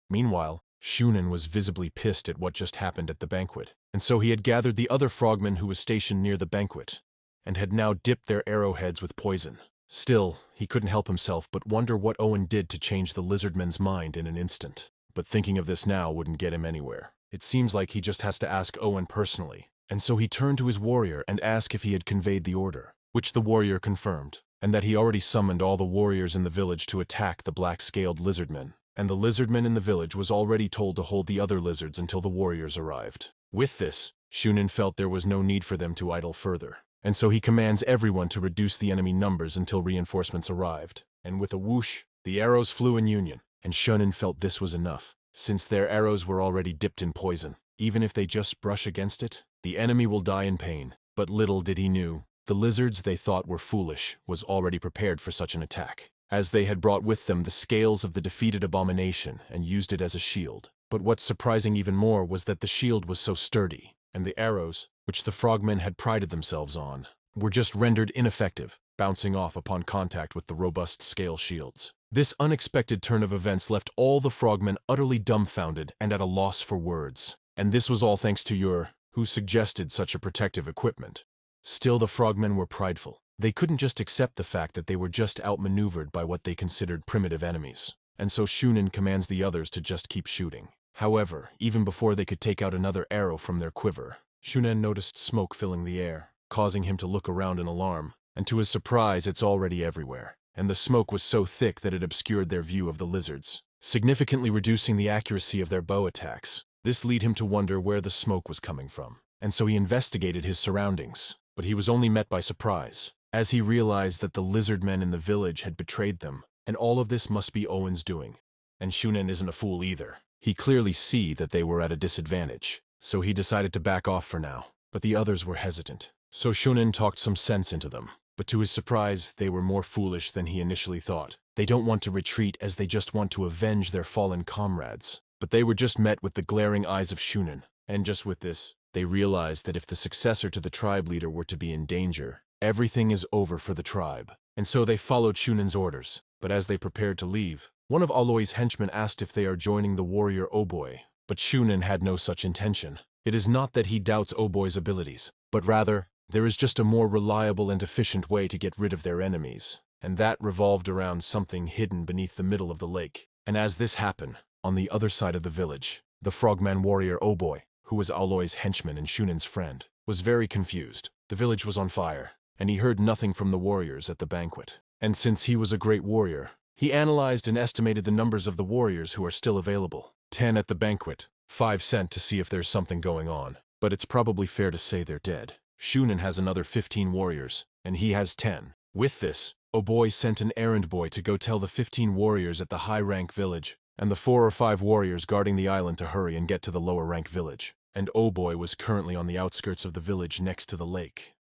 Meanwhile, Shunen was visibly pissed at what just happened at the banquet, and so he had gathered the other frogmen who was stationed near the banquet, and had now dipped their arrowheads with poison. Still, he couldn't help himself but wonder what Owen did to change the lizardman's mind in an instant. But thinking of this now wouldn't get him anywhere. It seems like he just has to ask Owen personally, and so he turned to his warrior and asked if he had conveyed the order, which the warrior confirmed, and that he already summoned all the warriors in the village to attack the black-scaled lizardmen. And the lizardman in the village was already told to hold the other lizards until the warriors arrived. With this, Shunen felt there was no need for them to idle further, and so he commands everyone to reduce the enemy numbers until reinforcements arrived. And with a whoosh, the arrows flew in union, and Shunen felt this was enough, since their arrows were already dipped in poison. Even if they just brush against it, the enemy will die in pain. But little did he know, the lizards they thought were foolish was already prepared for such an attack, as they had brought with them the scales of the defeated abomination and used it as a shield. But what's surprising even more was that the shield was so sturdy, and the arrows, which the frogmen had prided themselves on, were just rendered ineffective, bouncing off upon contact with the robust scale shields. This unexpected turn of events left all the frogmen utterly dumbfounded and at a loss for words. And this was all thanks to Ur, who suggested such a protective equipment. Still, the frogmen were prideful. They couldn't just accept the fact that they were just outmaneuvered by what they considered primitive enemies, and so Shunen commands the others to just keep shooting. However, even before they could take out another arrow from their quiver, Shunen noticed smoke filling the air, causing him to look around in alarm, and to his surprise it's already everywhere, and the smoke was so thick that it obscured their view of the lizards, significantly reducing the accuracy of their bow attacks. This led him to wonder where the smoke was coming from, and so he investigated his surroundings, but he was only met by surprise, as he realized that the lizardmen in the village had betrayed them, and all of this must be Owen's doing. And Shunen isn't a fool either. He clearly see that they were at a disadvantage, so he decided to back off for now. But the others were hesitant, so Shunen talked some sense into them. But to his surprise, they were more foolish than he initially thought. They don't want to retreat as they just want to avenge their fallen comrades. But they were just met with the glaring eyes of Shunen, and just with this, they realized that if the successor to the tribe leader were to be in danger, everything is over for the tribe. And so they followed Shunen's orders. But as they prepared to leave, one of Aloy's henchmen asked if they are joining the warrior Boy. But Shunen had no such intention. It is not that he doubts Boy's abilities, but rather, there is just a more reliable and efficient way to get rid of their enemies. and that revolved around something hidden beneath the middle of the lake. And as this happened, on the other side of the village, the frogman warrior Oboy, who was Aloy's henchman and Shunen's friend, was very confused. The village was on fire, and he heard nothing from the warriors at the banquet. And since he was a great warrior, he analyzed and estimated the numbers of the warriors who are still available. 10 at the banquet, 5 sent to see if there's something going on. But it's probably fair to say they're dead. Shunen has another 15 warriors, and he has 10. With this, Oboy sent an errand boy to go tell the 15 warriors at the high-rank village, and the 4 or 5 warriors guarding the island to hurry and get to the lower-rank village. And Oboy was currently on the outskirts of the village next to the lake.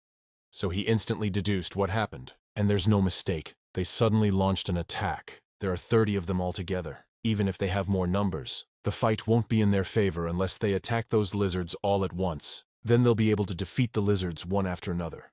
So he instantly deduced what happened. And there's no mistake, they suddenly launched an attack. There are 30 of them altogether. Even if they have more numbers, the fight won't be in their favor unless they attack those lizards all at once. Then they'll be able to defeat the lizards one after another.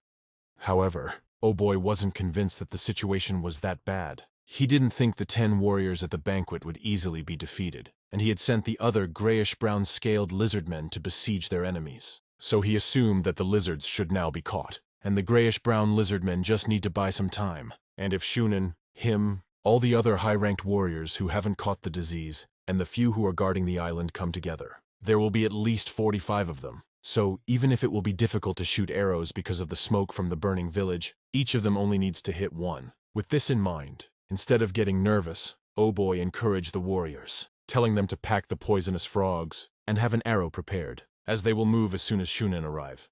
However, Oboy wasn't convinced that the situation was that bad. He didn't think the 10 warriors at the banquet would easily be defeated, and he had sent the other grayish-brown scaled lizardmen to besiege their enemies. So he assumed that the lizards should now be caught, and the grayish-brown lizardmen just need to buy some time. And if Shunen, him, all the other high-ranked warriors who haven't caught the disease, and the few who are guarding the island come together, there will be at least 45 of them. So, even if it will be difficult to shoot arrows because of the smoke from the burning village, each of them only needs to hit one. With this in mind, instead of getting nervous, Oboy encouraged the warriors, telling them to pack the poisonous frogs and have an arrow prepared, as they will move as soon as Shunen arrive.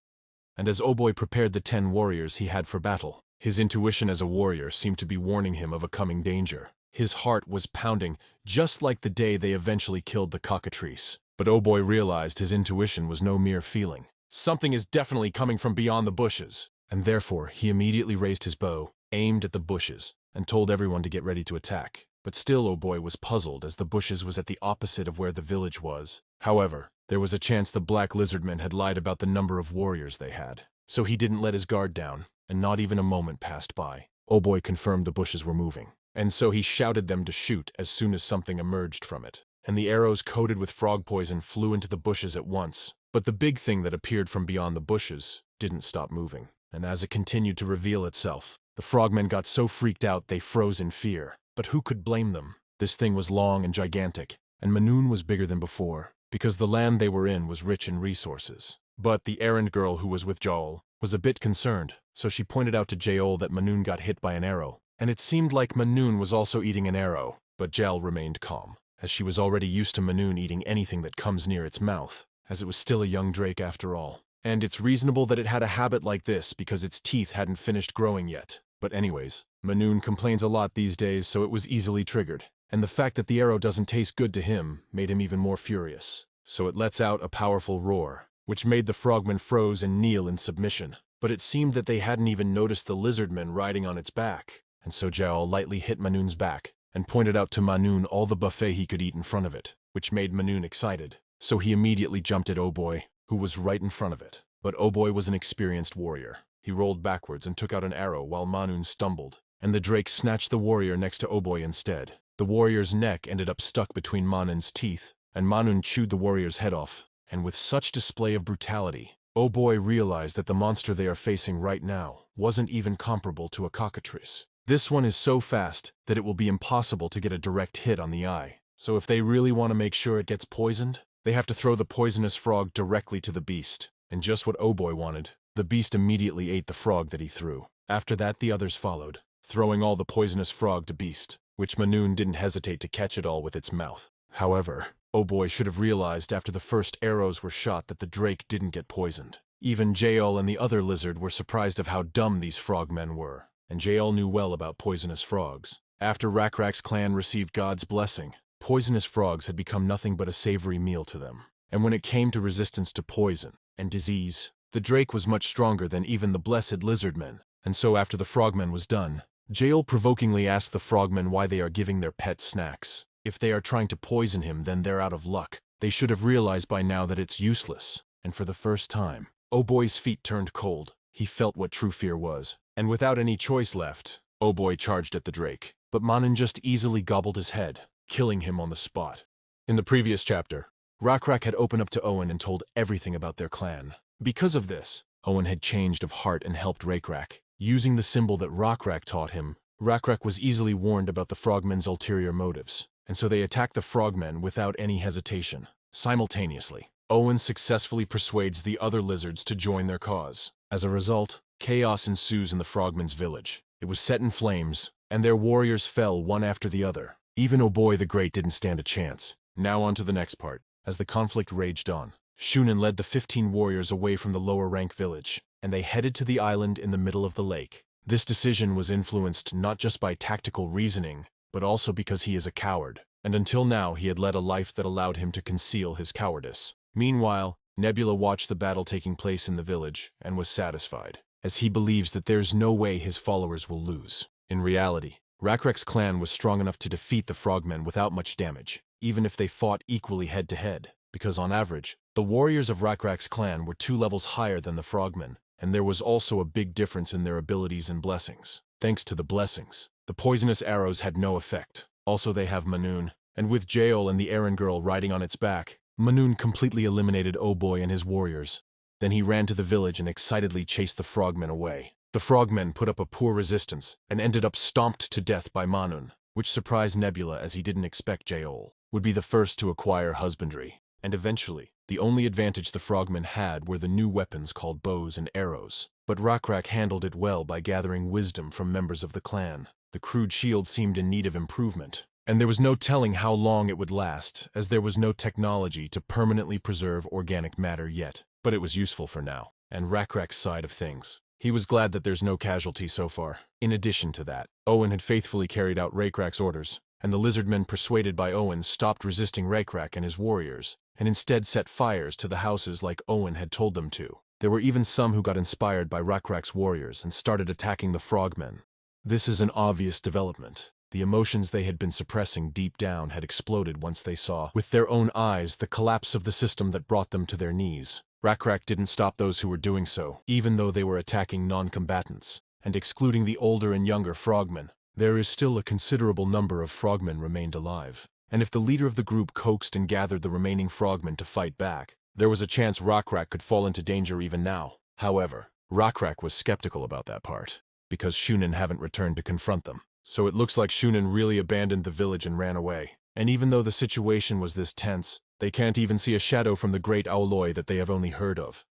And as Oboy prepared the 10 warriors he had for battle, his intuition as a warrior seemed to be warning him of a coming danger. His heart was pounding, just like the day they eventually killed the cockatrice. But Oboy realized his intuition was no mere feeling. Something is definitely coming from beyond the bushes. And therefore, he immediately raised his bow, aimed at the bushes, and told everyone to get ready to attack. But still Oboy was puzzled as the bushes was at the opposite of where the village was. However, there was a chance the black lizardmen had lied about the number of warriors they had. So he didn't let his guard down, and not even a moment passed by. Oboy confirmed the bushes were moving, and so he shouted them to shoot as soon as something emerged from it. And the arrows coated with frog poison flew into the bushes at once. But the big thing that appeared from beyond the bushes didn't stop moving. And as it continued to reveal itself, the frogmen got so freaked out they froze in fear. But who could blame them? This thing was long and gigantic, and Manoon was bigger than before, because the land they were in was rich in resources. But the errand girl who was with Joel was a bit concerned, so she pointed out to Jaol that Manoon got hit by an arrow. And it seemed like Manoon was also eating an arrow, but Jaol remained calm, as she was already used to Manoon eating anything that comes near its mouth, as it was still a young drake after all. And it's reasonable that it had a habit like this because its teeth hadn't finished growing yet. But anyways, Manoon complains a lot these days, so it was easily triggered. And the fact that the arrow doesn't taste good to him made him even more furious. So it lets out a powerful roar, which made the frogmen froze and kneel in submission. But it seemed that they hadn't even noticed the lizardmen riding on its back. And so Jaol lightly hit Manoon's back, and pointed out to Manoon all the buffet he could eat in front of it, which made Manoon excited. So he immediately jumped at Oboy, who was right in front of it. But Oboy was an experienced warrior. He rolled backwards and took out an arrow while Manoon stumbled, and the drake snatched the warrior next to Oboy instead. The warrior's neck ended up stuck between Manoon's teeth, and Manoon chewed the warrior's head off. And with such display of brutality, Oboy realized that the monster they are facing right now wasn't even comparable to a cockatrice. This one is so fast that it will be impossible to get a direct hit on the eye. So if they really want to make sure it gets poisoned, they have to throw the poisonous frog directly to the beast. And just what Oboy wanted, the beast immediately ate the frog that he threw. After that the others followed, throwing all the poisonous frog to beast, which Manoon didn't hesitate to catch it all with its mouth. However, Oboy should have realized after the first arrows were shot that the drake didn't get poisoned. Even Jaol and the other lizard were surprised of how dumb these frogmen were. And Jaol knew well about poisonous frogs. After Rakrak's clan received God's blessing, poisonous frogs had become nothing but a savory meal to them. And when it came to resistance to poison and disease, the drake was much stronger than even the blessed lizardmen. And so after the frogmen was done, Jaol provokingly asked the frogmen why they are giving their pet snacks. If they are trying to poison him, then they're out of luck. They should have realized by now that it's useless. And for the first time, Oboy's feet turned cold. He felt what true fear was. And without any choice left, Oboy charged at the drake. But Manoon just easily gobbled his head, killing him on the spot. In the previous chapter, Rakrak had opened up to Owen and told everything about their clan. Because of this, Owen had changed of heart and helped Rakrak. Using the symbol that Rakrak taught him, RECAPS was easily warned about the frogmen's ulterior motives, and so they attacked the frogmen without any hesitation. Simultaneously, Owen successfully persuades the other lizards to join their cause. As a result, chaos ensues in the frogmen's village. It was set in flames, and their warriors fell one after the other. Even Oh Boy the Great didn't stand a chance. Now on to the next part. As the conflict raged on, Shunin led the 15 warriors away from the lower-rank village, and they headed to the island in the middle of the lake. This decision was influenced not just by tactical reasoning, but also because he is a coward, and until now he had led a life that allowed him to conceal his cowardice. Meanwhile, Nebula watched the battle taking place in the village and was satisfied, as he believes that there's no way his followers will lose. In reality, RECAPS' clan was strong enough to defeat the frogmen without much damage, even if they fought equally head-to-head, because on average, the warriors of RECAPS' clan were 2 levels higher than the frogmen, and there was also a big difference in their abilities and blessings. Thanks to the blessings, the poisonous arrows had no effect. Also they have Manhwa, and with Jaol and the errand girl riding on its back, Manhwa completely eliminated Oh Boy and his warriors. Then he ran to the village and excitedly chased the frogmen away. The frogmen put up a poor resistance and ended up stomped to death by Manhwa, which surprised Nebula as he didn't expect Jaol would be the first to acquire husbandry. And eventually, the only advantage the frogmen had were the new weapons called bows and arrows. But RECAPS handled it well by gathering wisdom from members of the clan. The crude shield seemed in need of improvement, and there was no telling how long it would last, as there was no technology to permanently preserve organic matter yet. But it was useful for now. And RECAPS' side of things, he was glad that there's no casualty so far. In addition to that, Owen had faithfully carried out RECAPS' orders, and the lizardmen persuaded by Owen stopped resisting RECAPS and his warriors, and instead set fires to the houses like Owen had told them to. There were even some who got inspired by RECAPS' warriors and started attacking the frogmen. This is an obvious development. The emotions they had been suppressing deep down had exploded once they saw, with their own eyes, the collapse of the system that brought them to their knees. RECAPS didn't stop those who were doing so, even though they were attacking non-combatants, and excluding the older and younger frogmen. There is still a considerable number of frogmen remained alive, and if the leader of the group coaxed and gathered the remaining frogmen to fight back, there was a chance RECAPS could fall into danger even now. However, RECAPS was skeptical about that part, because Shunin haven't returned to confront them. So it looks like Shunin really abandoned the village and ran away. And even though the situation was this tense, they can't even see a shadow from the great Aoloi that they have only heard of.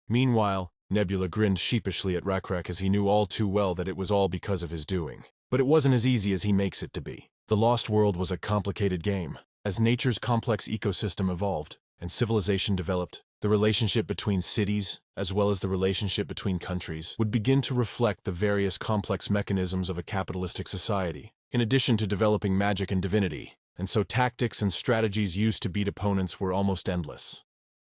Meanwhile, Nebula grinned sheepishly at RECAPS as he knew all too well that it was all because of his doing. But it wasn't as easy as he makes it to be. The Lost World was a complicated game. As nature's complex ecosystem evolved and civilization developed, the relationship between cities, as well as the relationship between countries, would begin to reflect the various complex mechanisms of a capitalistic society, in addition to developing magic and divinity, and so tactics and strategies used to beat opponents were almost endless.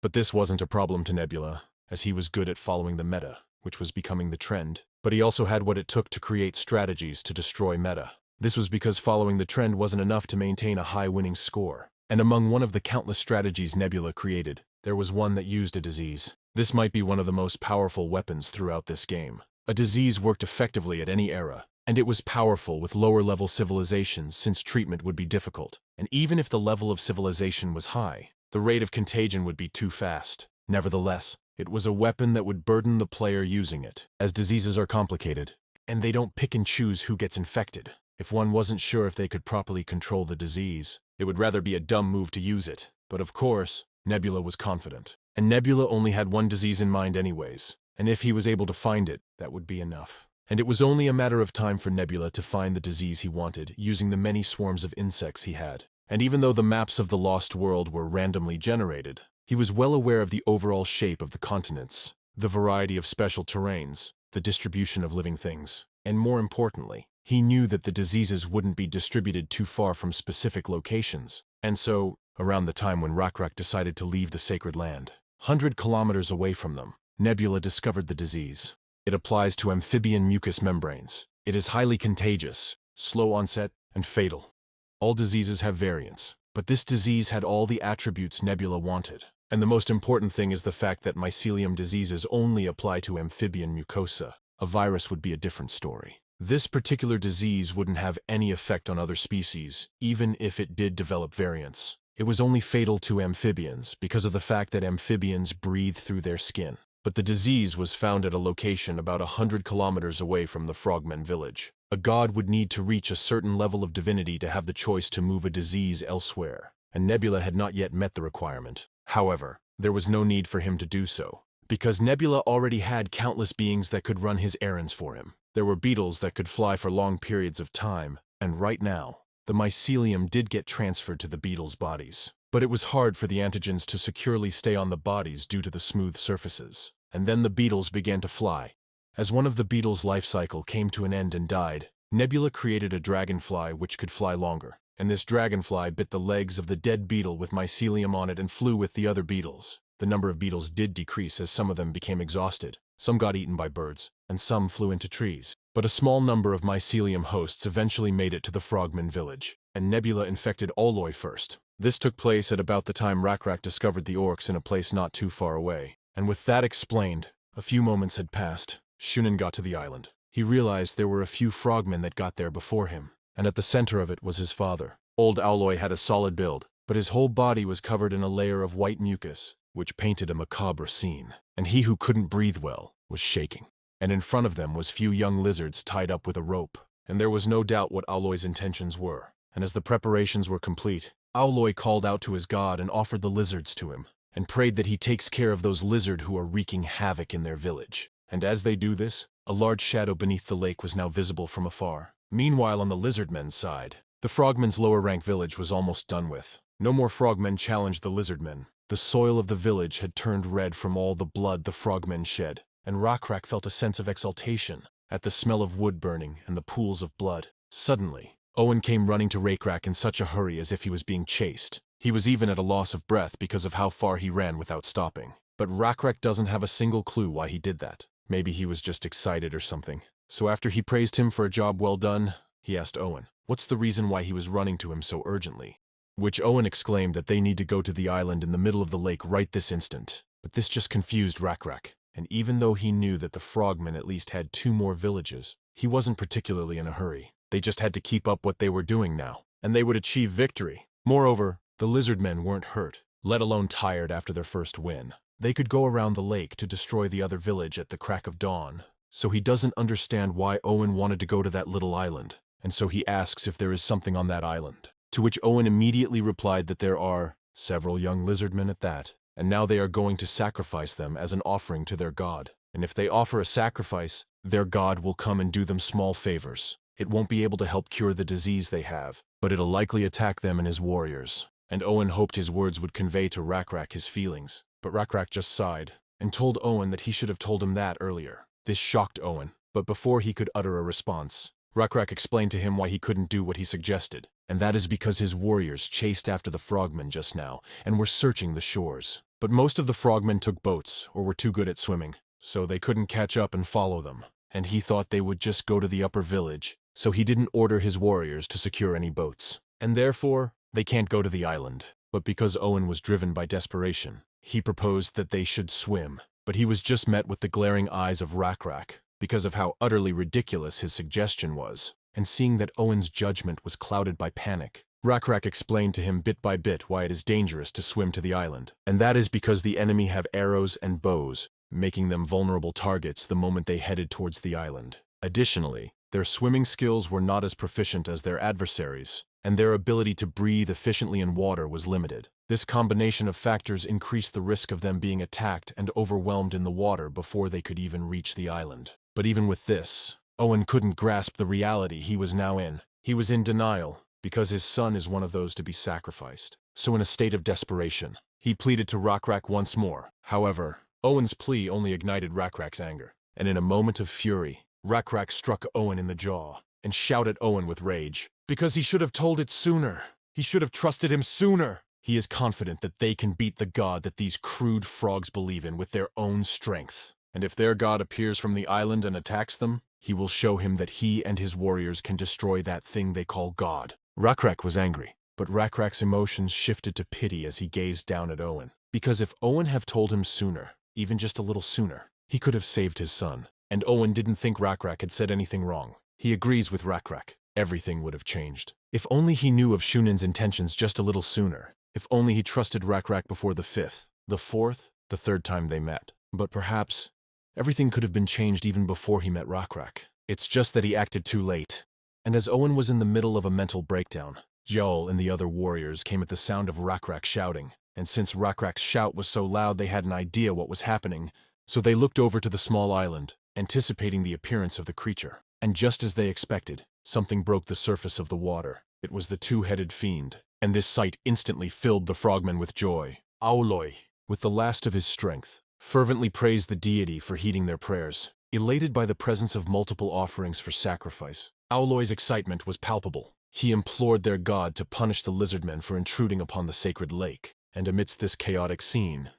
But this wasn't a problem to Nebula, as he was good at following the meta, which was becoming the trend, but he also had what it took to create strategies to destroy meta. This was because following the trend wasn't enough to maintain a high winning score, and among one of the countless strategies Nebula created, there was one that used a disease. This might be one of the most powerful weapons throughout this game. A disease worked effectively at any era, and it was powerful with lower-level civilizations since treatment would be difficult. And even if the level of civilization was high, the rate of contagion would be too fast. Nevertheless, it was a weapon that would burden the player using it, as diseases are complicated, and they don't pick and choose who gets infected. If one wasn't sure if they could properly control the disease, it would rather be a dumb move to use it. But of course, Nebula was confident. And Nebula only had one disease in mind anyways, and if he was able to find it, that would be enough. And it was only a matter of time for Nebula to find the disease he wanted, using the many swarms of insects he had. And even though the maps of the Lost World were randomly generated, he was well aware of the overall shape of the continents, the variety of special terrains, the distribution of living things, and more importantly, he knew that the diseases wouldn't be distributed too far from specific locations. And so, around the time when RECAPS decided to leave the sacred land, 100 kilometers away from them, Nebula discovered the disease. It applies to amphibian mucous membranes. It is highly contagious, slow onset, and fatal. All diseases have variants, but this disease had all the attributes Nebula wanted. And the most important thing is the fact that mycelium diseases only apply to amphibian mucosa. A virus would be a different story. This particular disease wouldn't have any effect on other species, even if it did develop variants. It was only fatal to amphibians because of the fact that amphibians breathe through their skin. but the disease was found at a location about 100 kilometers away from the Frogmen village. A god would need to reach a certain level of divinity to have the choice to move a disease elsewhere, and Nebula had not yet met the requirement. However, there was no need for him to do so, because Nebula already had countless beings that could run his errands for him. There were beetles that could fly for long periods of time, and right now, the mycelium did get transferred to the beetles' bodies. But it was hard for the antigens to securely stay on the bodies due to the smooth surfaces. And then the beetles began to fly. As one of the beetles' life cycle came to an end and died, Nebula created a dragonfly which could fly longer. And this dragonfly bit the legs of the dead beetle with mycelium on it and flew with the other beetles. The number of beetles did decrease as some of them became exhausted. Some got eaten by birds, and some flew into trees. But a small number of mycelium hosts eventually made it to the Frogman village, and Nebula infected Oloy first. This took place at about the time RECAPS discovered the orcs in a place not too far away. And with that explained, a few moments had passed. Shunin got to the island. He realized there were a few frogmen that got there before him, and at the center of it was his father. Old Oloy had a solid build, but his whole body was covered in a layer of white mucus, which painted a macabre scene. And he who couldn't breathe well was shaking. And in front of them was few young lizards tied up with a rope. And there was no doubt what Oloy's intentions were. And as the preparations were complete, Oloy called out to his god and offered the lizards to him, and prayed that he takes care of those lizards who are wreaking havoc in their village. And as they do this, a large shadow beneath the lake was now visible from afar. Meanwhile, on the lizardmen's side, the frogmen's lower-rank village was almost done with. No more frogmen challenged the lizardmen. The soil of the village had turned red from all the blood the frogmen shed, and RECAPS felt a sense of exultation at the smell of wood burning and the pools of blood. Suddenly, Owen came running to RECAPS in such a hurry as if he was being chased. He was even at a loss of breath because of how far he ran without stopping. But RECAPS doesn't have a single clue why he did that. Maybe he was just excited or something. So after he praised him for a job well done, he asked Owen, what's the reason why he was running to him so urgently? Which Owen exclaimed that they need to go to the island in the middle of the lake right this instant. But this just confused RECAPS, and even though he knew that the frogmen at least had 2 more villages, he wasn't particularly in a hurry. They just had to keep up what they were doing now, and they would achieve victory. Moreover, the lizardmen weren't hurt, let alone tired after their first win. They could go around the lake to destroy the other village at the crack of dawn. So he doesn't understand why Owen wanted to go to that little island, and so he asks if there is something on that island. To which Owen immediately replied that there are several young lizardmen at that, and now they are going to sacrifice them as an offering to their god. And if they offer a sacrifice, their god will come and do them small favors. It won't be able to help cure the disease they have, but it'll likely attack them and his warriors. And Owen hoped his words would convey to RECAPS his feelings, but RECAPS just sighed and told Owen that he should have told him that earlier. This shocked Owen, but before he could utter a response, RECAPS explained to him why he couldn't do what he suggested, and that is because his warriors chased after the frogmen just now and were searching the shores. But most of the frogmen took boats or were too good at swimming, so they couldn't catch up and follow them, and he thought they would just go to the upper village, so he didn't order his warriors to secure any boats. And therefore, they can't go to the island. But because Owen was driven by desperation, he proposed that they should swim. But he was just met with the glaring eyes of RECAPS because of how utterly ridiculous his suggestion was. And seeing that Owen's judgment was clouded by panic, RECAPS explained to him bit by bit why it is dangerous to swim to the island. And that is because the enemy have arrows and bows, making them vulnerable targets the moment they headed towards the island. Additionally, their swimming skills were not as proficient as their adversaries, and their ability to breathe efficiently in water was limited. This combination of factors increased the risk of them being attacked and overwhelmed in the water before they could even reach the island. But even with this, Owen couldn't grasp the reality he was now in. He was in denial, because his son is one of those to be sacrificed. So in a state of desperation, he pleaded to RECAPS once more. However, Owen's plea only ignited RECAPS' anger, and in a moment of fury, RECAPS struck Owen in the jaw and shouted at Owen with rage, because he should have told it sooner. He should have trusted him sooner. He is confident that they can beat the god that these crude frogs believe in with their own strength. And if their god appears from the island and attacks them, he will show him that he and his warriors can destroy that thing they call God. RECAPS was angry, but RECAPS' emotions shifted to pity as he gazed down at Owen. Because if Owen had told him sooner, even just a little sooner, he could have saved his son. And Owen didn't think RECAPS had said anything wrong. He agrees with RECAPS. Everything would have changed. If only he knew of Shunin's intentions just a little sooner. If only he trusted RECAPS before the 5th, the 4th, the 3rd time they met. But perhaps everything could have been changed even before he met RECAPS. It's just that he acted too late. And as Owen was in the middle of a mental breakdown, Joel and the other warriors came at the sound of RECAPS shouting, and since RECAPS' shout was so loud they had an idea what was happening, so they looked over to the small island, anticipating the appearance of the creature. And just as they expected, something broke the surface of the water. It was the two-headed fiend, and this sight instantly filled the frogmen with joy. Auloi, with the last of his strength, fervently praised the deity for heeding their prayers. Elated by the presence of multiple offerings for sacrifice, Auloi's excitement was palpable. He implored their god to punish the lizardmen for intruding upon the sacred lake. And amidst this chaotic scene,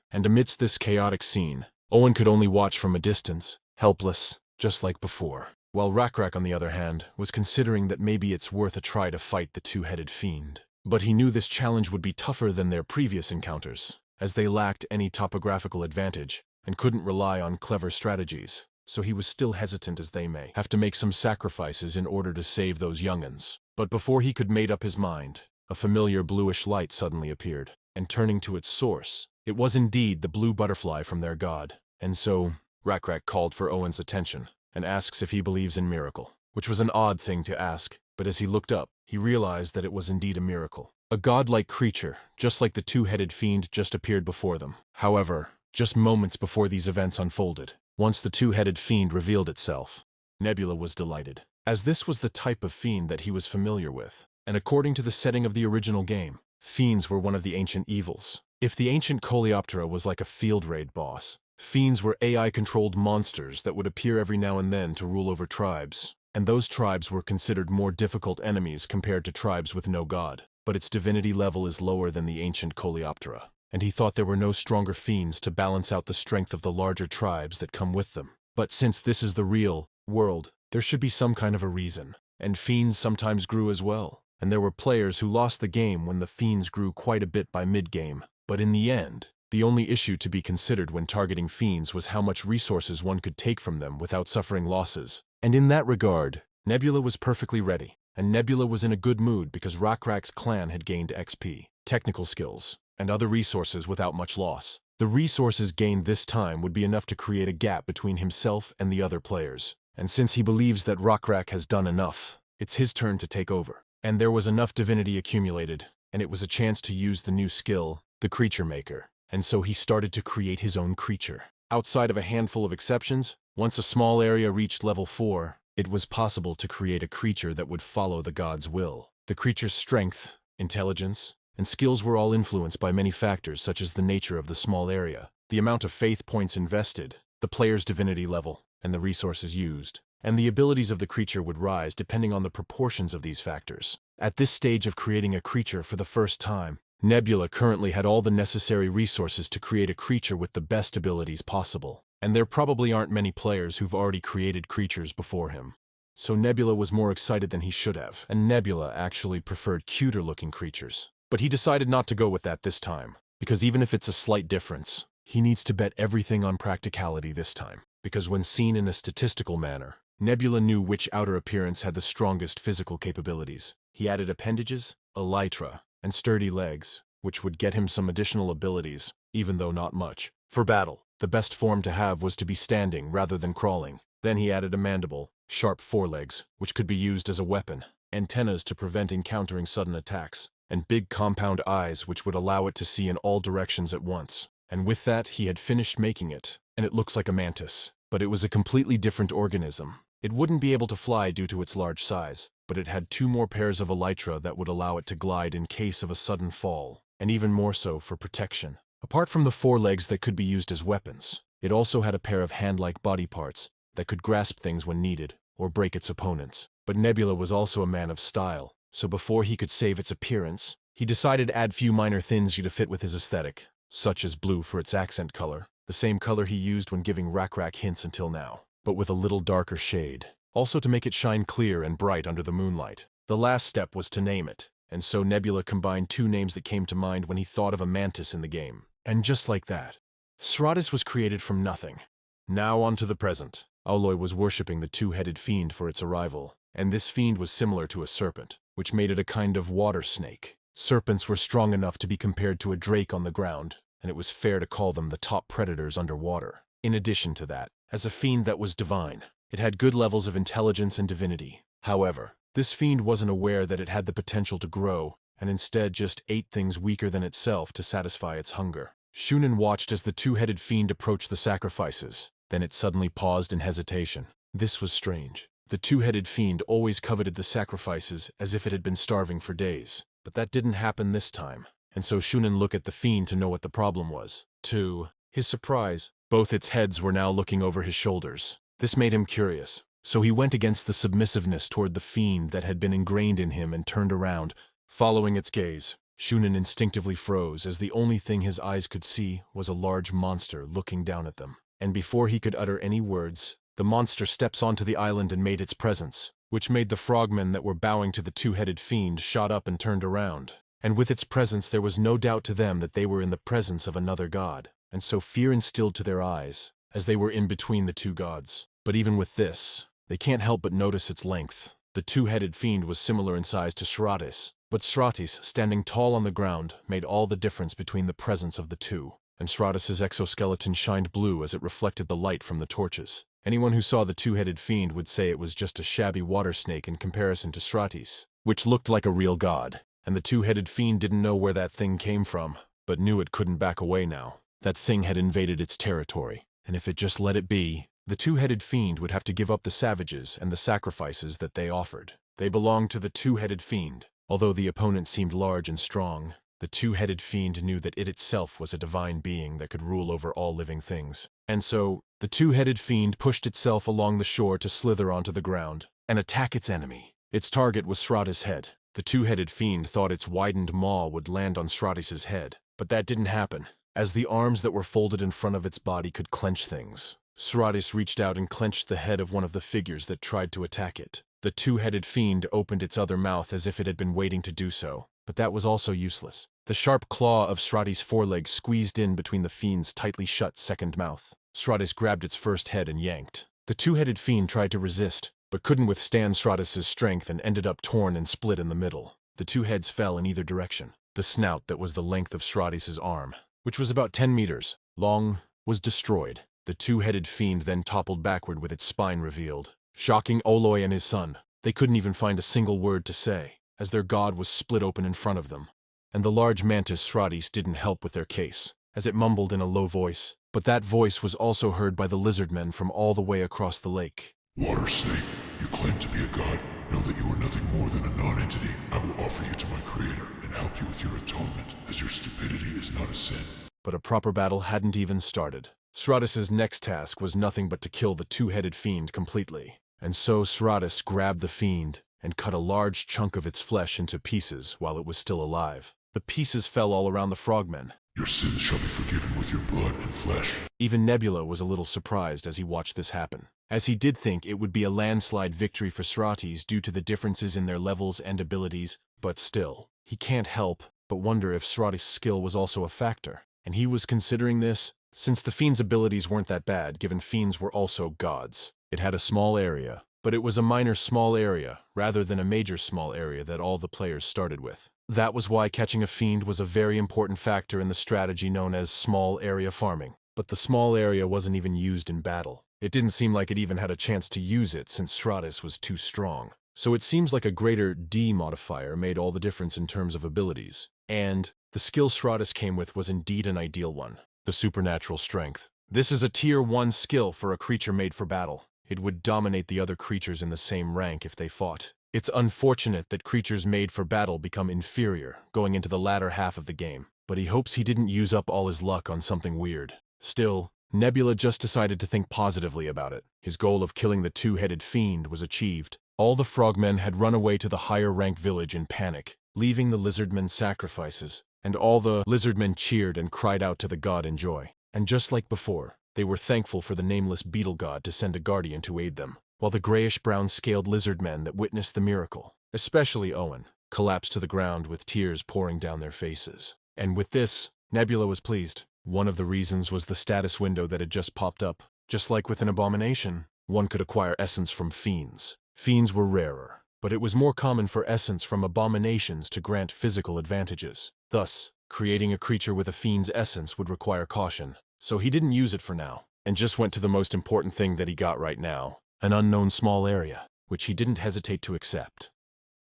Owen could only watch from a distance, helpless, just like before. While RECAPS, on the other hand, was considering that maybe it's worth a try to fight the two-headed fiend. But he knew this challenge would be tougher than their previous encounters, as they lacked any topographical advantage and couldn't rely on clever strategies. So he was still hesitant, as they may have to make some sacrifices in order to save those young'uns. But before he could make up his mind, a familiar bluish light suddenly appeared, and turning to its source, it was indeed the blue butterfly from their god. And so, RECAPS called for Owen's attention, and asks if he believes in miracle, which was an odd thing to ask, but as he looked up, he realized that it was indeed a miracle. A godlike creature, just like the two-headed fiend, just appeared before them. However, just moments before these events unfolded, once the two-headed fiend revealed itself, Nebula was delighted, as this was the type of fiend that he was familiar with. And according to the setting of the original game, fiends were one of the ancient evils. If the ancient Coleoptera was like a field raid boss, fiends were AI-controlled monsters that would appear every now and then to rule over tribes. And those tribes were considered more difficult enemies compared to tribes with no god. But its divinity level is lower than the ancient Coleoptera, and he thought there were no stronger fiends to balance out the strength of the larger tribes that come with them. But since this is the real world, there should be some kind of a reason. And fiends sometimes grew as well. And there were players who lost the game when the fiends grew quite a bit by mid-game. But in the end, the only issue to be considered when targeting fiends was how much resources one could take from them without suffering losses. And in that regard, Nebula was perfectly ready. And Nebula was in a good mood because RECAPS' clan had gained XP, technical skills, and other resources without much loss. The resources gained this time would be enough to create a gap between himself and the other players. And since he believes that RECAPS has done enough, it's his turn to take over. And there was enough divinity accumulated, and it was a chance to use the new skill, the Creature Maker. And so he started to create his own creature. Outside of a handful of exceptions, once a small area reached level 4, it was possible to create a creature that would follow the god's will. The creature's strength, intelligence, and skills were all influenced by many factors such as the nature of the small area, the amount of faith points invested, the player's divinity level, and the resources used. And the abilities of the creature would rise depending on the proportions of these factors. At this stage of creating a creature for the first time, Nebula currently had all the necessary resources to create a creature with the best abilities possible. And there probably aren't many players who've already created creatures before him. So Nebula was more excited than he should have, and Nebula actually preferred cuter-looking creatures. But he decided not to go with that this time, because even if it's a slight difference, he needs to bet everything on practicality this time. Because when seen in a statistical manner, Nebula knew which outer appearance had the strongest physical capabilities. He added appendages, elytra, and sturdy legs, which would get him some additional abilities, even though not much. For battle, the best form to have was to be standing rather than crawling. Then he added a mandible, sharp forelegs, which could be used as a weapon, antennas to prevent encountering sudden attacks, and big compound eyes which would allow it to see in all directions at once. And with that, he had finished making it, and it looks like a mantis. But it was a completely different organism. It wouldn't be able to fly due to its large size, but it had 2 more pairs of elytra that would allow it to glide in case of a sudden fall, and even more so for protection. Apart from the forelegs that could be used as weapons, it also had a pair of hand-like body parts that could grasp things when needed, or break its opponents. But Nebula was also a man of style, so before he could save its appearance, he decided to add few minor things to fit with his aesthetic, such as blue for its accent color, the same color he used when giving RECAPS hints until now, but with a little darker shade, also to make it shine clear and bright under the moonlight. The last step was to name it, and so Nebula combined 2 names that came to mind when he thought of a mantis in the game. And just like that, Sratus was created from nothing. Now on to the present. Auloi was worshipping the two-headed fiend for its arrival, and this fiend was similar to a serpent, which made it a kind of water snake. Serpents were strong enough to be compared to a drake on the ground, and it was fair to call them the top predators underwater. In addition to that, as a fiend that was divine, it had good levels of intelligence and divinity. However, this fiend wasn't aware that it had the potential to grow, and instead just ate things weaker than itself to satisfy its hunger. Shunin watched as the two-headed fiend approached the sacrifices. Then it suddenly paused in hesitation. This was strange. The two-headed fiend always coveted the sacrifices as if it had been starving for days. But that didn't happen this time, and so Shunin looked at the fiend to know what the problem was. To his surprise, both its heads were now looking over his shoulders. This made him curious, so he went against the submissiveness toward the fiend that had been ingrained in him and turned around. Following its gaze, Shunin instinctively froze as the only thing his eyes could see was a large monster looking down at them. And before he could utter any words, the monster steps onto the island and made its presence, which made the frogmen that were bowing to the two-headed fiend shot up and turned around. And with its presence there was no doubt to them that they were in the presence of another god, and so fear instilled to their eyes, as they were in between the two gods. But even with this, they can't help but notice its length. The two-headed fiend was similar in size to Sratis, but Sratis, standing tall on the ground, made all the difference between the presence of the two, and Sratis's exoskeleton shined blue as it reflected the light from the torches. Anyone who saw the two-headed fiend would say it was just a shabby water snake in comparison to Sratis, which looked like a real god. And the two-headed fiend didn't know where that thing came from, but knew it couldn't back away now. That thing had invaded its territory, and if it just let it be, the two-headed fiend would have to give up the savages and the sacrifices that they offered. They belonged to the two-headed fiend. Although the opponent seemed large and strong, the two-headed fiend knew that it itself was a divine being that could rule over all living things. And so, the two-headed fiend pushed itself along the shore to slither onto the ground and attack its enemy. Its target was Sratis' head. The two-headed fiend thought its widened maw would land on Sratis' head, but that didn't happen, as the arms that were folded in front of its body could clench things. Sratis reached out and clenched the head of one of the figures that tried to attack it. The two-headed fiend opened its other mouth as if it had been waiting to do so, but that was also useless. The sharp claw of Sratis' foreleg squeezed in between the fiend's tightly shut second mouth. Sratis grabbed its first head and yanked. The two-headed fiend tried to resist, but couldn't withstand Sratis' strength and ended up torn and split in the middle. The two heads fell in either direction. The snout that was the length of Sratis' arm, which was about 10 meters long, was destroyed. The two-headed fiend then toppled backward with its spine revealed, shocking Oloi and his son. They couldn't even find a single word to say, as their god was split open in front of them. And the large mantis Sratis didn't help with their case, as it mumbled in a low voice, but that voice was also heard by the lizardmen from all the way across the lake. Water snake, you claim to be a god. Know that you are nothing more than a non-entity. I will offer you to my creator and help you with your atonement, as your stupidity is not a sin. But a proper battle hadn't even started. Sratis' next task was nothing but to kill the two-headed fiend completely. And so Sratis grabbed the fiend and cut a large chunk of its flesh into pieces while it was still alive. The pieces fell all around the frogmen. Your sins shall be forgiven with your blood and flesh. Even Nebula was a little surprised as he watched this happen, as he did think it would be a landslide victory for Sratis due to the differences in their levels and abilities, but still, he can't help but wonder if Sratis' skill was also a factor. And he was considering this, since the fiend's abilities weren't that bad, given fiends were also gods. It had a small area, but it was a minor small area, rather than a major small area that all the players started with. That was why catching a fiend was a very important factor in the strategy known as small area farming. But the small area wasn't even used in battle. It didn't seem like it even had a chance to use it since Sratis was too strong. So it seems like a greater D modifier made all the difference in terms of abilities. And the skill Sratis came with was indeed an ideal one. The supernatural strength. This is a tier 1 skill for a creature made for battle. It would dominate the other creatures in the same rank if they fought. It's unfortunate that creatures made for battle become inferior going into the latter half of the game, but he hopes he didn't use up all his luck on something weird. Still, Nebula just decided to think positively about it. His goal of killing the two-headed fiend was achieved. All the frogmen had run away to the higher-ranked village in panic, leaving the lizardmen's sacrifices, and all the lizardmen cheered and cried out to the god in joy. And just like before, they were thankful for the nameless beetle god to send a guardian to aid them, while the grayish-brown scaled lizardmen that witnessed the miracle, especially Owen, collapsed to the ground with tears pouring down their faces. And with this, Nebula was pleased. One of the reasons was the status window that had just popped up. Just like with an abomination, one could acquire essence from fiends. Fiends were rarer, but it was more common for essence from abominations to grant physical advantages. Thus, creating a creature with a fiend's essence would require caution, so he didn't use it for now. and just went to the most important thing that he got right now, an unknown small area, which he didn't hesitate to accept,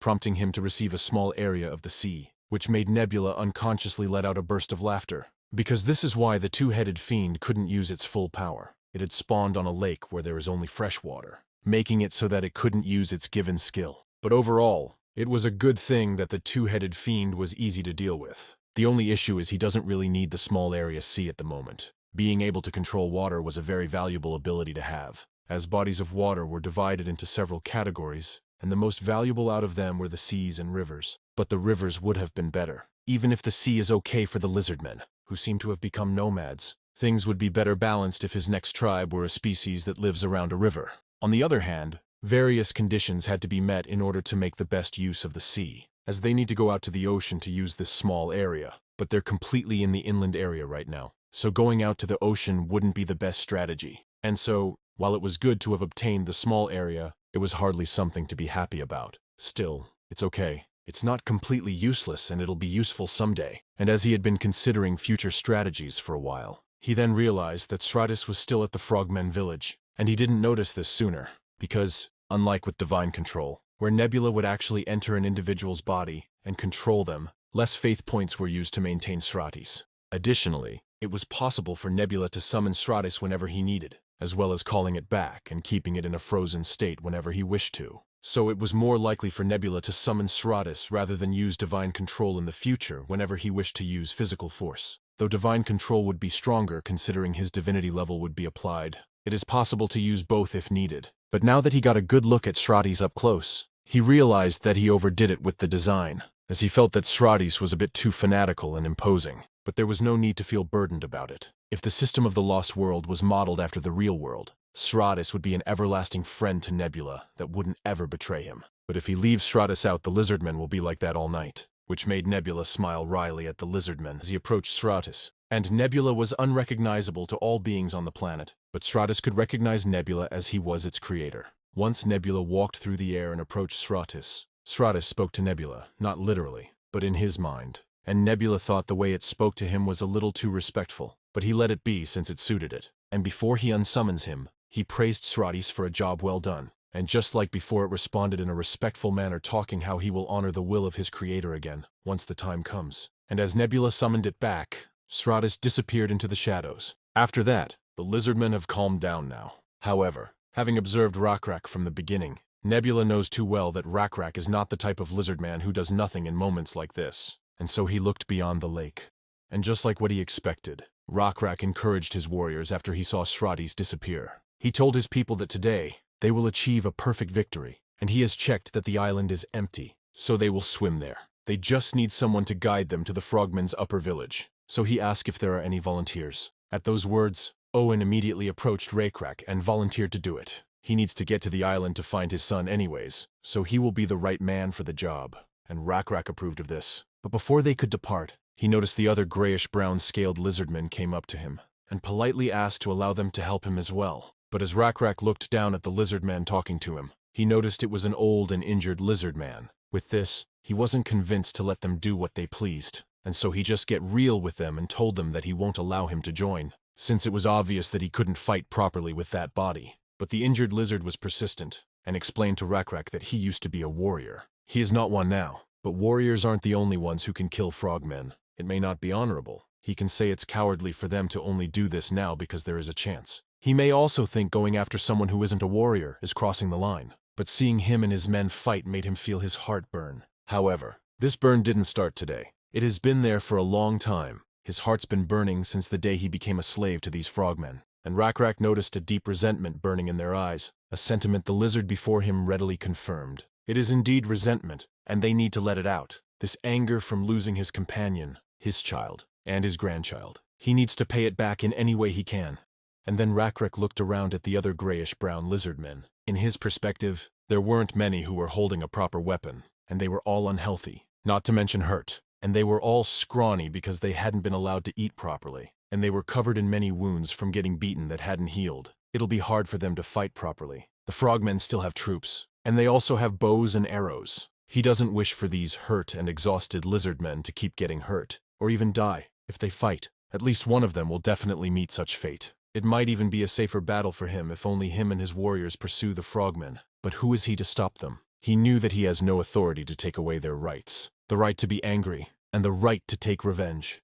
prompting him to receive a small area of the sea, which made Nebula unconsciously let out a burst of laughter. Because this is why the two-headed fiend couldn't use its full power. It had spawned on a lake where there is only fresh water, making it so that it couldn't use its given skill. But overall, it was a good thing that the two-headed fiend was easy to deal with. The only issue is he doesn't really need the small area sea at the moment. Being able to control water was a very valuable ability to have, as bodies of water were divided into several categories, and the most valuable out of them were the seas and rivers. But the rivers would have been better. Even if the sea is okay for the lizardmen, who seem to have become nomads, things would be better balanced if his next tribe were a species that lives around a river. On the other hand, various conditions had to be met in order to make the best use of the sea, as they need to go out to the ocean to use this small area, but they're completely in the inland area right now. So going out to the ocean wouldn't be the best strategy. And so, while it was good to have obtained the small area, it was hardly something to be happy about. Still, it's okay. It's not completely useless and it'll be useful someday. And as he had been considering future strategies for a while, he then realized that Stratus was still at the Frogmen village, and he didn't notice this sooner, because, unlike with divine control, where Nebula would actually enter an individual's body and control them, less faith points were used to maintain Stratis. Additionally, it was possible for Nebula to summon Stratus whenever he needed, as well as calling it back and keeping it in a frozen state whenever he wished to. So it was more likely for Nebula to summon Stratus rather than use divine control in the future whenever he wished to use physical force. Though divine control would be stronger considering his divinity level would be applied, it is possible to use both if needed. But now that he got a good look at Stratis up close, he realized that he overdid it with the design, as he felt that Stratis was a bit too fanatical and imposing. But there was no need to feel burdened about it. If the system of the Lost World was modeled after the real world, Stratus would be an everlasting friend to Nebula that wouldn't ever betray him. But if he leaves Stratus out, the lizardmen will be like that all night, which made Nebula smile wryly at the lizardmen as he approached Stratus. And Nebula was unrecognizable to all beings on the planet, but Stratus could recognize Nebula as he was its creator. Once Nebula walked through the air and approached Stratus, Stratus spoke to Nebula, not literally, but in his mind. And Nebula thought the way it spoke to him was a little too respectful, but he let it be since it suited it. And before he unsummons him, he praised Stratis for a job well done, and just like before it responded in a respectful manner, talking how he will honor the will of his creator again, once the time comes. And as Nebula summoned it back, Stratus disappeared into the shadows. After that, the lizardmen have calmed down now. However, having observed Rakrak from the beginning, Nebula knows too well that Rakrak is not the type of lizardman who does nothing in moments like this, and so he looked beyond the lake. And just like what he expected, Rakrak encouraged his warriors after he saw Stratis disappear. He told his people that today, they will achieve a perfect victory, and he has checked that the island is empty, so they will swim there. They just need someone to guide them to the Frogmen's upper village, so he asked if there are any volunteers. At those words, Owen immediately approached Rakrak and volunteered to do it. He needs to get to the island to find his son anyways, so he will be the right man for the job, and Rakrak approved of this. But before they could depart, he noticed the other grayish-brown scaled lizardmen came up to him, and politely asked to allow them to help him as well. But as Rakrak looked down at the lizardman talking to him, he noticed it was an old and injured lizardman. With this, he wasn't convinced to let them do what they pleased, and so he just get real with them and told them that he won't allow him to join, since it was obvious that he couldn't fight properly with that body. But the injured lizard was persistent, and explained to Rakrak that he used to be a warrior. He is not one now, but warriors aren't the only ones who can kill frogmen. It may not be honorable. He can say it's cowardly for them to only do this now because there is a chance. He may also think going after someone who isn't a warrior is crossing the line, but seeing him and his men fight made him feel his heart burn. However, this burn didn't start today. It has been there for a long time. His heart's been burning since the day he became a slave to these frogmen. And Rakrak noticed a deep resentment burning in their eyes, a sentiment the lizard before him readily confirmed. It is indeed resentment, and they need to let it out. This anger from losing his companion, his child, and his grandchild. He needs to pay it back in any way he can. And then Rakrak looked around at the other grayish-brown lizardmen. In his perspective, there weren't many who were holding a proper weapon, and they were all unhealthy, not to mention hurt. And they were all scrawny because they hadn't been allowed to eat properly, and they were covered in many wounds from getting beaten that hadn't healed. It'll be hard for them to fight properly. The frogmen still have troops, and they also have bows and arrows. He doesn't wish for these hurt and exhausted lizardmen to keep getting hurt, or even die. If they fight, at least one of them will definitely meet such fate. It might even be a safer battle for him if only him and his warriors pursue the frogmen. But who is he to stop them? He knew that he has no authority to take away their rights. The right to be angry, and the right to take revenge.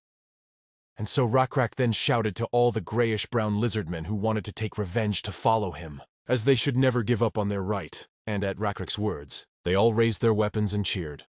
And so Rakrak then shouted to all the grayish-brown lizardmen who wanted to take revenge to follow him, as they should never give up on their right. And at Rakrak's words, they all raised their weapons and cheered.